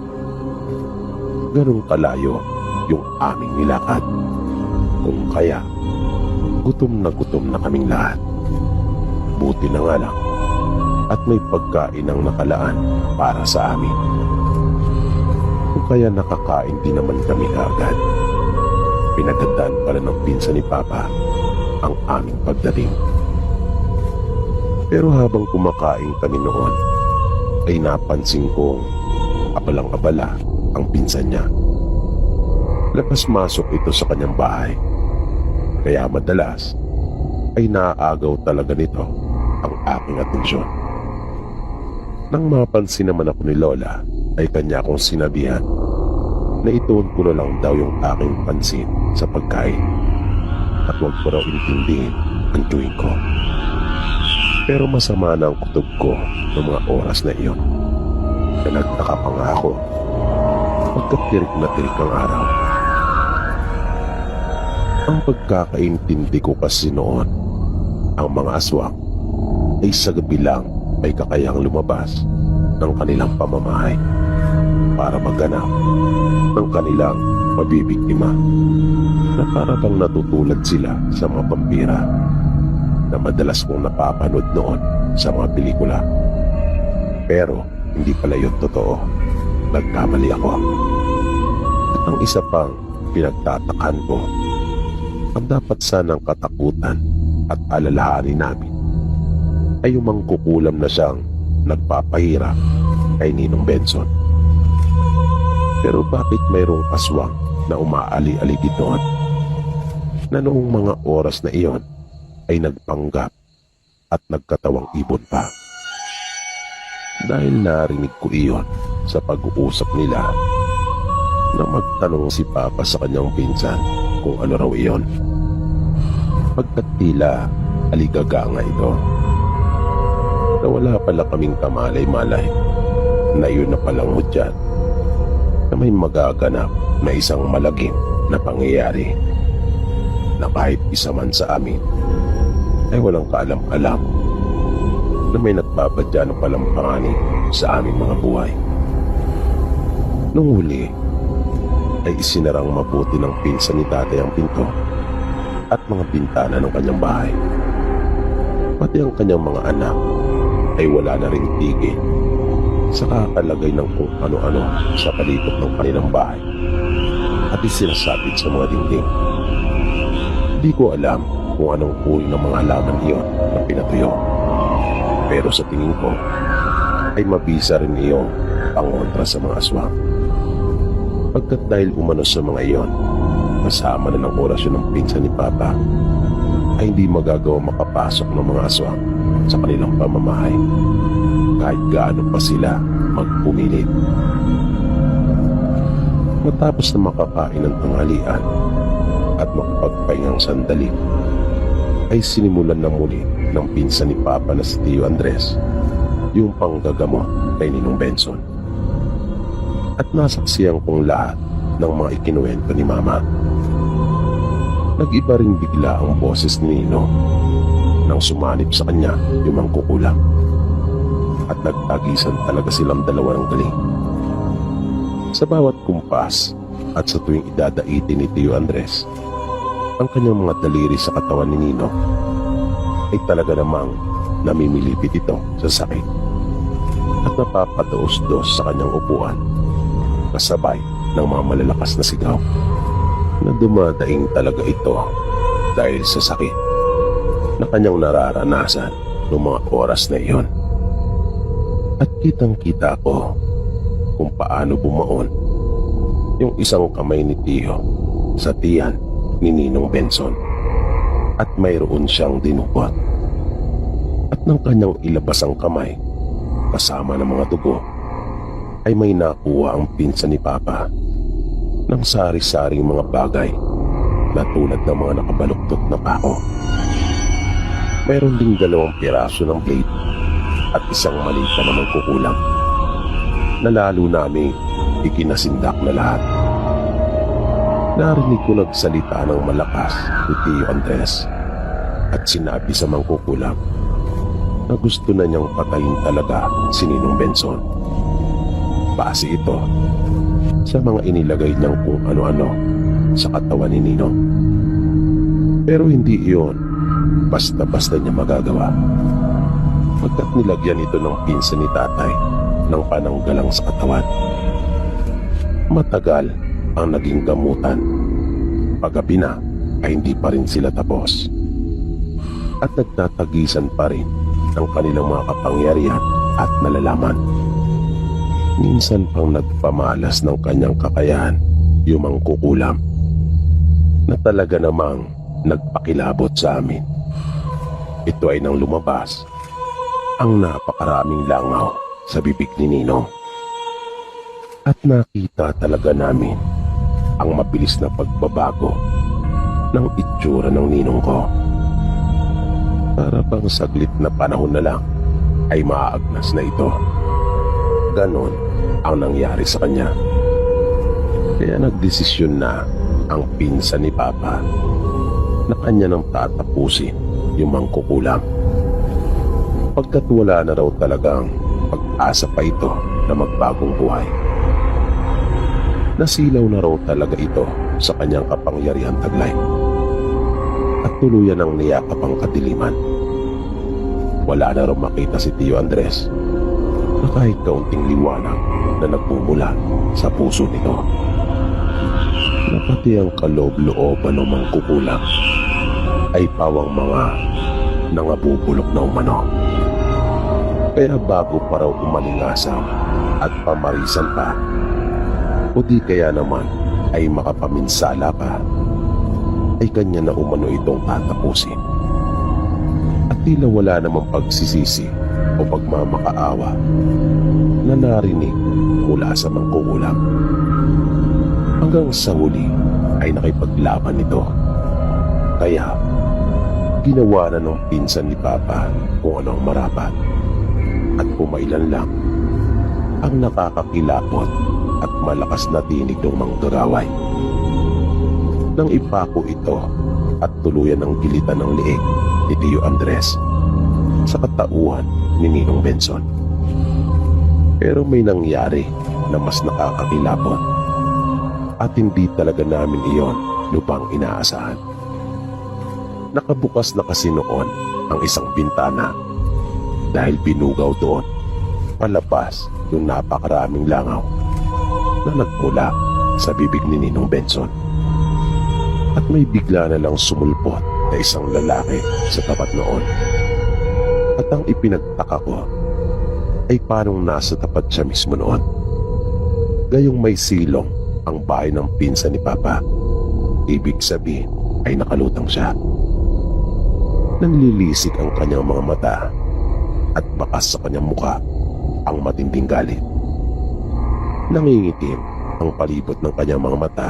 Ganong kalayo yung aming nilakad. Kung kaya, gutom na kaming lahat. Buti na nga lang at may pagkain ang nakalaan para sa amin. Kung kaya nakakain din naman kami agad. Pinagandaan pala ng pinsan ni Papa ang aming pagdating. Pero habang kumakain kami noon, ay napansin kong abalang-abala ang pinsan niya. Labas-masok ito sa kanyang bahay. Kaya madalas ay naaagaw talaga nito ang aking atensyon. Nang mapansin naman ako ni Lola, ay kanya akong sinabihan na ituon ko na lang daw yung aking pansin sa pagkain at huwag ko raw intindihin ang chewing ko. Pero masama na ang kutob ko ng mga oras na iyon. Na nagtaka pa nga ako pagkat tirik na tirik ang araw. Ang pagkakaintindi ko kasi noon, ang mga aswang ay sa gabi lang ay kakayang lumabas ng kanilang pamamahay para magganap ng kanilang mabibiktima, na para bang natutulad sila sa mga vampira na madalas kong napapanood noon sa mga pelikula. Pero hindi pala yun totoo. Nagkamali ako. At ang isa pang pinagtatakan ko, ang dapat sanang katakutan at alalahanin namin ay yung mangkukulam na siyang nagpapahirap kay Ninong Benson. Pero bakit mayroong aswang na umaali-aligid doon na noong mga oras na iyon ay nagpanggap at nagkatawang ibon pa? Dahil narinig ko iyon sa pag-uusap nila na magtanong si Papa sa kanyang pinsan kung ano raw iyon. Pagkat tila aligaga nga ito, na wala pala kaming kamalay-malay na iyon na palang hudyat na may magaganap na isang malagim na pangyayari na kahit isa man sa amin ay walang kaalam-alam na may nagbabadya ng palampangani sa aming mga buhay. Nung huli ay isinarang mabuti ng pinsan ni tatay ang pinto at mga bintana ng kanyang bahay. Pati ang kanyang mga anak ay wala na rin tigil sa kakalagay ng kung ano-ano sa palibot ng kanilang bahay at isinasabit sa mga dingding. Di ko alam kung anong uri ng mga halaman iyon na pinatuyo. Pero sa tingin ko ay mabisa rin iyong pangontra sa mga aswang. Pagkat dahil umano sa mga iyon, kasama na ng orasyon ng pinsan ni Papa, ay hindi magagawa makapasok ng mga aswang sa kanilang pamamahay kahit gaano pa sila magpumilit. Matapos na makakain ng tanghalian at makapagpahingang sandali, ay sinimulan na muli ng pinsan ni Papa na si Tio Andres yung panggagamot kay Ninong Benson. At nasaksiyan kong lahat ng mga ikinuwento ni Mama. Nag-iba rin bigla ang boses ni Nino nang sumanib sa kanya yung mangkukulam. At nagtagisan talaga silang dalawa ng galing. Sa bawat kumpas at sa tuwing idadaitin ni Tio Andres ang kanyang mga daliri sa katawan ni Nino, ay talaga namang namimilipit ito sa sakit at napapadaos-dos sa kanyang upuan, kasabay ng mga malalakas na sigaw na dumadaing talaga ito dahil sa sakit na kanyang nararanasan noong mga oras na iyon. At kitang-kita ko kung paano bumaon yung isang kamay ni Tio sa tiyan ni Ninong Benson at mayroon siyang dinukot. At nang kanyang ilabas ang kamay kasama ng mga dugo, ay may nakuha ang pinsan ni Papa ng sari-saring mga bagay na tulad ng mga nakabaluktot na pako. Mayroon ding 2 piraso ng blade at isang maliit na namang kukulang na lalo naming ikinasindak na lahat. Narinig ko nagsalita ng malakas ni Tio Andres at sinabi sa mangkukulam na gusto na niyang patayin talaga si Ninong Benson. Base ito sa mga inilagay niyang kung ano-ano sa katawan ni Ninong. Pero hindi iyon basta-basta niya magagawa. Pagkat nilagyan ito ng pinsan ni tatay ng pananggalang sa katawan. Matagal ang naging gamutan. Paggabi na ay hindi pa rin sila tapos. At nagtatagisan pa rin ang kanilang mga kapangyarihan at nalalaman. Minsan pang nagpamalas ng kanyang kakayahan yung mangkukulam na talaga namang nagpakilabot sa amin. Ito ay nang lumabas ang napakaraming langaw sa bibig ni Ninong. At nakita talaga namin ang mabilis na pagbabago ng itsura ng ninong ko. Para bang saglit na panahon na lang ay maaagnas na ito. Ganon ang nangyari sa kanya. Kaya nagdesisyon na ang pinsan ni Papa na kanya nang tatapusin yung mangkukulam. Pagkat wala na raw talagang pag-asa pa ito na magbagong buhay. Nasilaw na raw talaga ito sa kanyang kapangyarihan taglay at tuluyan ang niyakap ang kadiliman. Wala na raw makita si Tio Andres na kahit kaunting liwanag na nagmumula sa puso nito. Na pati ang kaloob-looban ng mangkukulam ay pawang mga nangabubulok na umano. Kaya bago pa raw umalingasaw at pamarisan pa, o di kaya naman ay makapaminsala pa, ay kanya na umano itong tatapusin. At tila wala namang pagsisisi o pagmamakaawa na narinig mula sa mangkukulam. Hanggang sa huli ay nakipaglaban ito. Kaya ginawa na ng pinsan ni Papa kung ano ang marapat. At pumailan lang ang nakakakilapot at malakas na tinig ng manggagaway. Nang ipako ito at tuluyan ng gilitan ng leeg ni Tio Andres sa katauhan ni Ninong Benson. Pero may nangyari na mas nakakakilapot at hindi talaga namin iyon lupang inaasahan. Nakabukas na kasi noon ang isang bintana dahil binugaw doon palabas yung napakaraming langaw na nagmula sa bibig ni Ninong Benson. At may bigla na lang sumulpot na isang lalaki sa tapat noon. At ang ipinagtaka ko ay parang nasa tapat siya mismo noon. Gayong may silong ang bahay ng pinsan ni Papa. Ibig sabihin ay nakalutang siya. Nanlilisik ang kanyang mga mata at bakas sa kanyang mukha ang matinding galit. Nangingitim ang palibot ng kanyang mga mata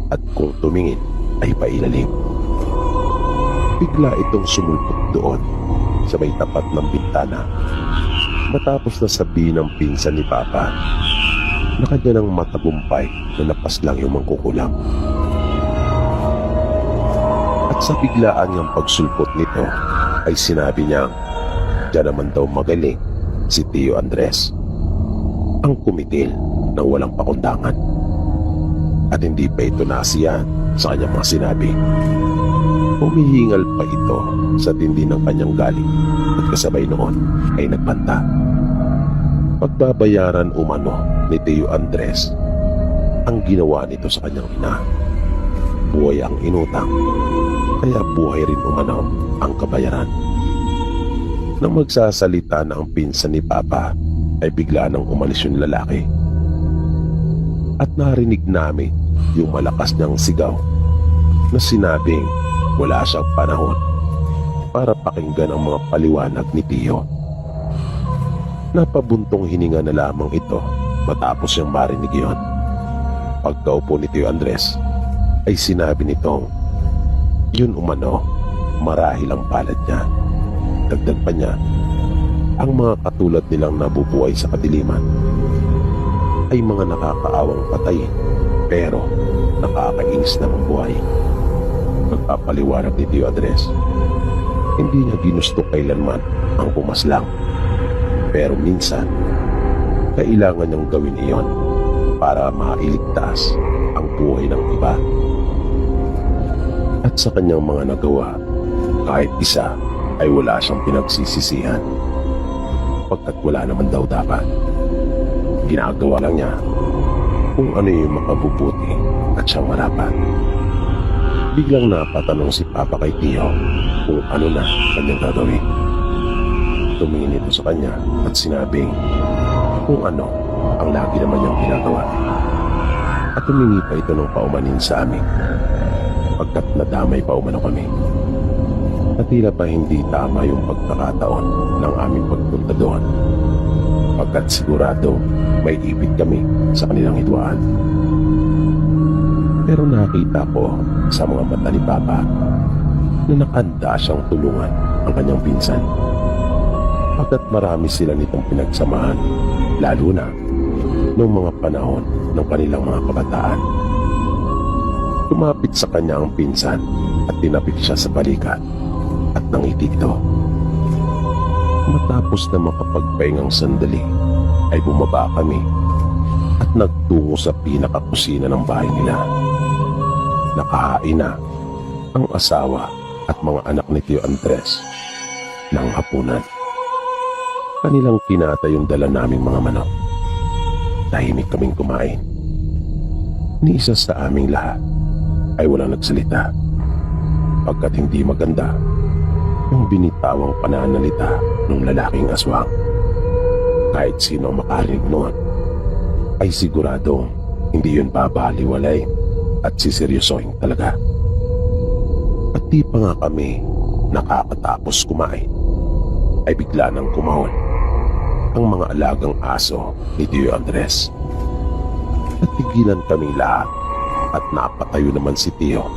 at kung tumingin ay pailalim. Bigla itong sumulpot doon sa may tapat ng bintana matapos na sabihin ng pinsan ni Papa na kanya ng matagumpay na napaslang yung mangkukulam. At sa biglaan niyang pagsulpot nito ay sinabi niya, diyan naman daw magaling si Tio Andres, ang kumitil ng walang pakundangan. At hindi pa ito nasiyan sa kanyang mga sinabi. Humihingal pa ito sa tindi ng kanyang galing at kasabay noon ay nagbanta. Pagbabayaran umano ni Tio Andres ang ginawa nito sa kanyang ina. Buhay ang inutang, kaya buhay rin umano ang kabayaran. Nang magsasalita na ang pinsan ni Papa ay bigla nang umalis yung lalaki. At narinig namin yung malakas niyang sigaw na sinabing wala siyang panahon para pakinggan ang mga paliwanag ni Tio. Napabuntong hininga na lamang ito matapos siyang marinig yon. Pagkaupo ni Tio Andres ay sinabi nitong yun umano marahil ang palad niya. Dagdag pa niya, ang mga katulad nilang nabubuhay sa kadiliman ay mga nakakaawang patayin pero nakakainis na buhay. Magpapaliwanag ni Tio Andres. Hindi niya ginusto kailanman ang pumaslang. Pero minsan, kailangan niyang gawin iyon para mailigtas ang buhay ng iba. At sa kanyang mga nagawa, kahit isa ay wala siyang pinagsisisihan. Pagkat wala naman daw dapat. Ginagawa lang niya kung ano yung makabubuti at siyang marapat. Biglang napatanong si Papa kay Tio kung ano na kanyang gagawin. Tumingin ito sa kanya at sinabing kung ano ang lagi naman niyang ginagawa. At humingi pa ito ng paumanin sa amin pagkat nadamay pa umano kami. At tila pa hindi tama yung pagkakataon ng aming pagpunta doon pagkat sigurado may ipit kami sa kanilang hidwaan. Pero nakita ko sa mga mata ni Papa na nakahanda siyang tulungan ang kanyang pinsan. Pagkat marami sila nitong pinagsamahan, lalo na noong mga panahon ng kanilang mga kabataan. Lumapit sa kanya ang pinsan at tinapik siya sa balikat at nangiti ito. Matapos na makapagpahingang sandali ay bumaba kami at nagtungo sa pinakakusina ng bahay nila. Nakahain na ang asawa at mga anak ni Tio Andres ng hapunan. Kanilang kinata yung dala naming mga manok. Tahimik kaming kumain. Ni isa sa aming lahat ay walang nagsalita pagkat hindi maganda yung binitawang pananalita ng lalaking aswang. Kahit sino ang makarinig noon ay siguradong hindi yun babaliwalay at siseryosohin talaga. At di pa nga kami nakakatapos kumain ay bigla nang kumahol ang mga alagang aso ni Tio Andres. At tigilan kaming lahat at napatayo naman si Tio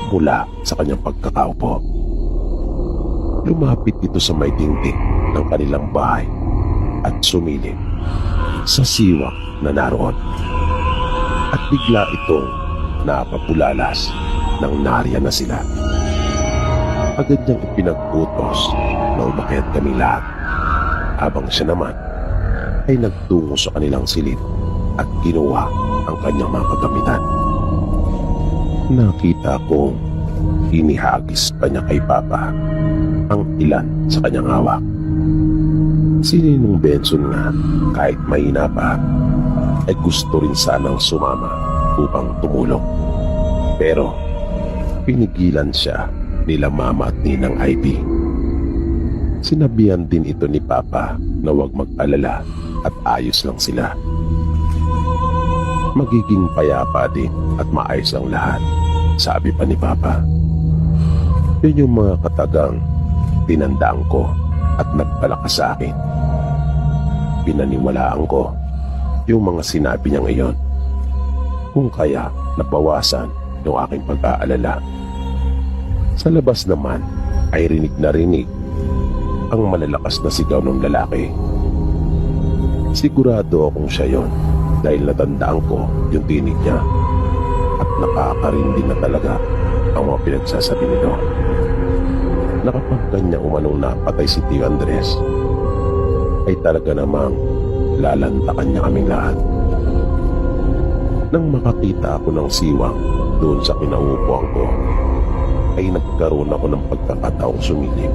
mula sa kanyang pagkakaupo. Lumapit ito sa may dingding ng kanilang bahay at sumilip sa siwak na naroon. At bigla itong napapulalas nang nariyan na sila. Agad niyang ipinag-utos na umakyat kami lahat, habang siya naman ay nagtungo sa kanilang silid at kinuha ang kanyang mga kagamitan. Nakita kong inihagis pa niya kay Papa ang ilan sa kanyang hawak. Si Ninong Benson nga, kahit mahina pa, ay gusto rin sanang sumama upang tumulong. Pero pinigilan siya nila Mama at Ninang Ivy. Sinabihan din ito ni Papa na huwag mag-alala at ayos lang sila. Magiging payapa din at maayos ang lahat, sabi pa ni Papa. Yun yung mga katagang tinandaan ko at nagpalakas sa akin. Pinaniwalaan ko yung mga sinabi niyang iyon. Kung kaya nabawasan yung aking pag-aalala. Sa labas naman ay rinig na rinig ang malalakas na sigaw ng lalaki. Sigurado akong siya yon dahil natandaan ko yung tinig niya at nakakarindi na talaga ang mga pinagsasabi nito. Nakapag kanya umanong napatay si Tio Andres, ay talaga namang lalantakan niya kaming lahat. Nang makakita ako ng siwang doon sa kinaupuan ko, ay nagkaroon ako ng pagkakataong sumilip.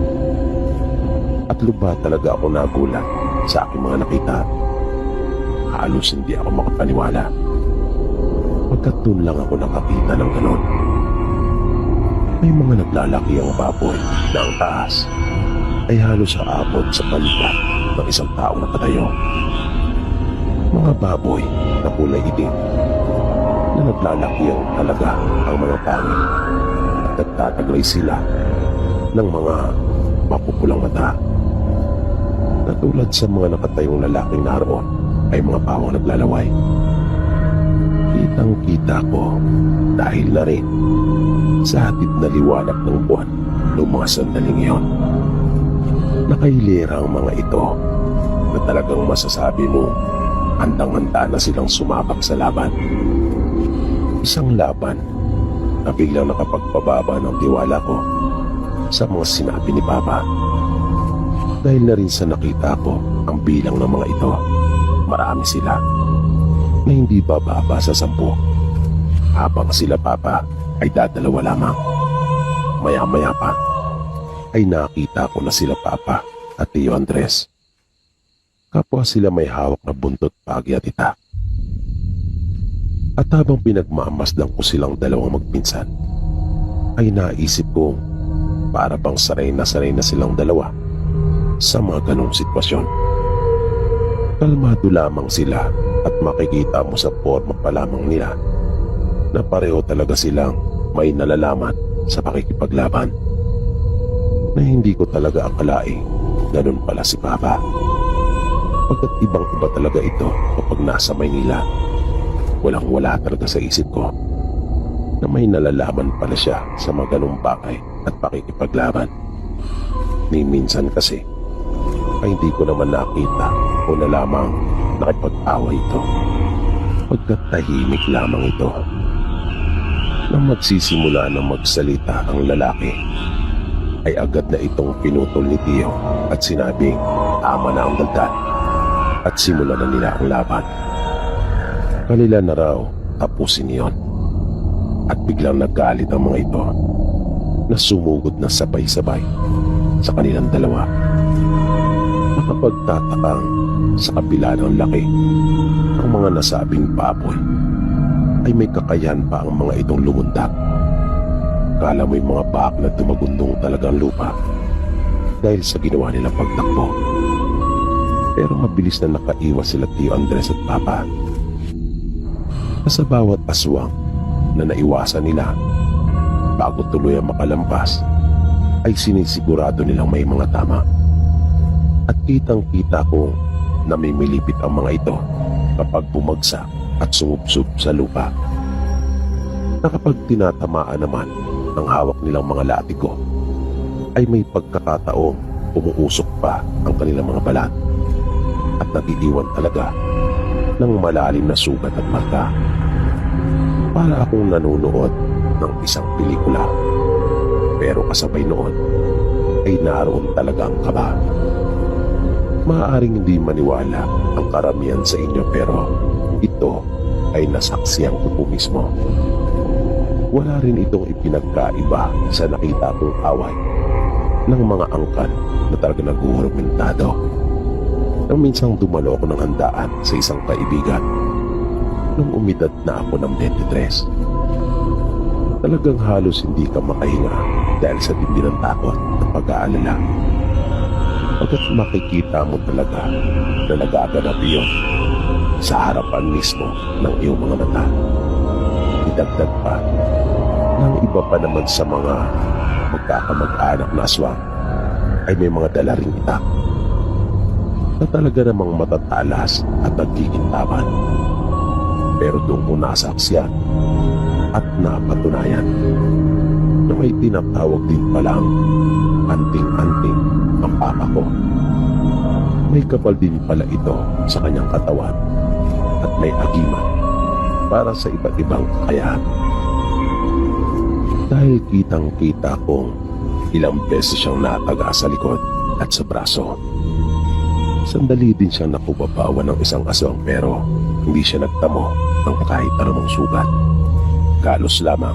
At lubha talaga ako nagulat sa aking mga nakita. Halos hindi ako makapaniwala. Pagkat doon lang ako nakakita ng ganon. May mga naglalaki ang baboy na ang taas ay halos aabot sa balikat ng isang taong nakatayo. Mga baboy na kulay itim na naglalaki ang talaga ang mga pangil at nagtataglay sila ng mga mapupulang mata. Natulad sa mga nakatayong lalaking naroon ay mga pawang naglalaway. Kitang-kita ko dahil na rin sa hatid na liwanag ng buwan noong mga sandaling iyon. Nakailera ang mga ito na talagang masasabi mo handang-handa na silang sumabak sa laban. Isang laban na biglang nakapagpababa ng tiwala ko sa mga sinabi ni Papa. Dahil na rin sa nakita ko ang bilang ng mga ito, marami sila na hindi bababa sa 10. Habang sila Papa ay dadalawa lamang. Maya-maya pa ay nakita ko na sila Papa at Tio Andres. Kapwa sila may hawak na buntot, pagi at itak. At habang pinagmamasdan ko silang dalawang magpinsan, ay naisip kong para bang sanay na silang dalawa sa mga ganong sitwasyon. Kalmado lamang sila at makikita mo sa forma pa lamang nila na pareho talaga silang may nalalaman sa pakikipaglaban, na hindi ko talaga akalaing ganun pala si Papa. Pagkat ibang-iba talaga ito kapag nasa Maynila. Walang-wala talaga sa isip ko na may nalalaman pala siya sa mga ganung bagay at pakikipaglaban. Ni minsan kasi ay hindi ko naman nakita o nalamang nakipag-away ito, pagkat tahimik lamang ito. Nang magsisimula ng magsalita ang lalaki, ay agad na itong pinutol ni Tio at sinabing tama na ang daldal at simulan na nila ang laban. Kanila na raw tapusin iyon. At biglang nagalit ang mga ito na sumugod na sabay-sabay sa kanilang dalawa. Nakapagtatakang sa kabila ng laki, ang mga nasabing baboy ay may kakayahan pa ang mga itong lumundag. Kala mo yung mga baak na tumagundong talagang lupa dahil sa ginawa nilang pagtakbo. Pero mabilis na nakaiwas sila Tio Andres at Papa. Sa bawat aswang na naiwasan nila bago tuluyang makalampas, ay sinisigurado nilang may mga tama. At kitang-kita ko na may milipit ang mga ito kapag bumagsak at sumubsob sa lupa. Na kapag tinatamaan naman ang hawak nilang mga latigo, ay may pagkakataong umuusok pa ang kanilang mga balat at nag-iiwan talaga ng malalim na sugat at marka. Para akong nanonood ng isang pelikula, pero kasabay noon ay naroon talagang kaba. Maaaring hindi maniwala ang karamihan sa inyo, pero ito ay nasaksihan ko po mismo. Wala rin itong ipinagkaiba sa nakita kong away ng mga angkan na talaga nag-uurmentado. Nang minsang dumalo ako ng handaan sa isang kaibigan nung umidad na ako ng 23. Talagang halos hindi ka makahinga dahil sa tindi ng takot at pag-aalala. Pagkat makikita mo talaga na nagaganap iyon sa harapan mismo ng iyong mga mata. Idagdag pa ng iba pa naman sa mga magkakamag-anak na aswang ay may mga dala ring itak na talaga namang matatalas at nagkikintaban. Pero doon ko nasaksiyan at napatunayan na may tinatawag din palang anting-anting ang Papa ko. May kapal din pala ito sa kanyang katawan at may agiman para sa iba't ibang kakayahan. Dahil kitang-kita kong ilang beses siyang nataga sa likod at sa braso. Sandali din siyang nakubabawan ng isang aswang, pero hindi siya nagtamo ng kahit anumang sugat. Galos lamang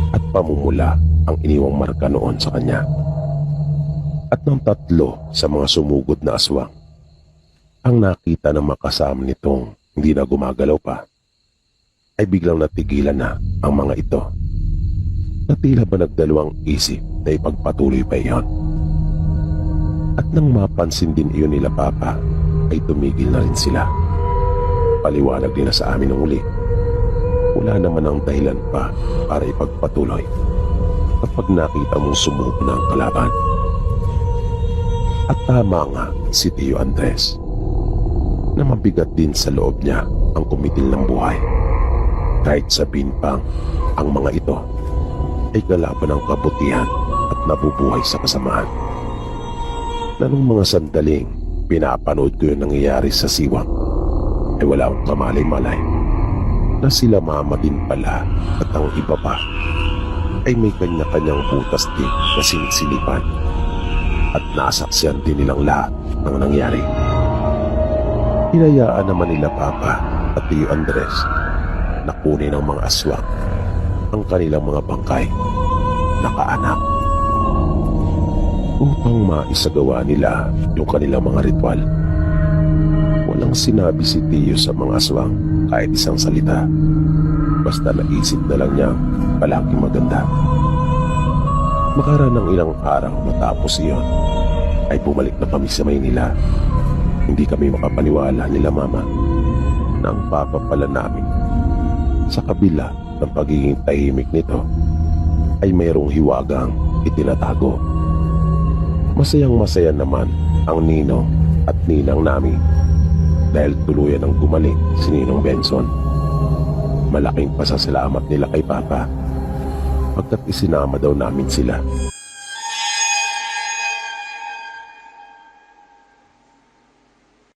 at pamumula ang iniwang marka noon sa kanya. At ng 3 sa mga sumugod na aswang, ang nakita ng makasama nitong hindi na gumagalaw pa, ay biglang natigilan na ang mga ito. Na tila ba nagdalawang isip na ipagpatuloy pa iyon. At nang mapansin din iyon nila Papa, ay tumigil na rin sila. Paliwanag din na sa amin ng uli, wala naman ang dahilan pa para ipagpatuloy kapag nakita mong sumuko na ang kalaban. At tama nga si Tio Andres, na mabigat din sa loob niya ang kumitil ng buhay. Kahit sabihin pang ang mga ito ay kalaban ng kabutihan at nabubuhay sa kasamaan. Na nung mga sandaling pinapanood ko yung nangyayari sa siwang, ay wala akong kamalay-malay na sila mama din pala at ang iba pa ay may kanya-kanyang butas din na sinisilipan at nasaksiyan din nilang lahat ng nangyari. Hinayaan naman nila Papa at Tio Andres na kunin ng mga aswang ang kanilang mga bangkay na kaanak upang maisagawa nila yung kanilang mga ritual. Walang sinabi si Tio sa mga aswang kahit isang salita. Basta naisip na lang niya palaging maganda. Makaraan ng ilang araw matapos iyon, ay bumalik na kami sa Maynila. Hindi kami makapaniwala nila Mama na ang papa pala namin, sa kabila ng pagiging tahimik nito, ay mayroong hiwagang itinatago. Masayang-masaya naman ang ninong at ninang namin dahil tuluyan ang gumaling si Ninong Benson. Malaking pasasalamat nila kay Papa pagkat isinama daw namin sila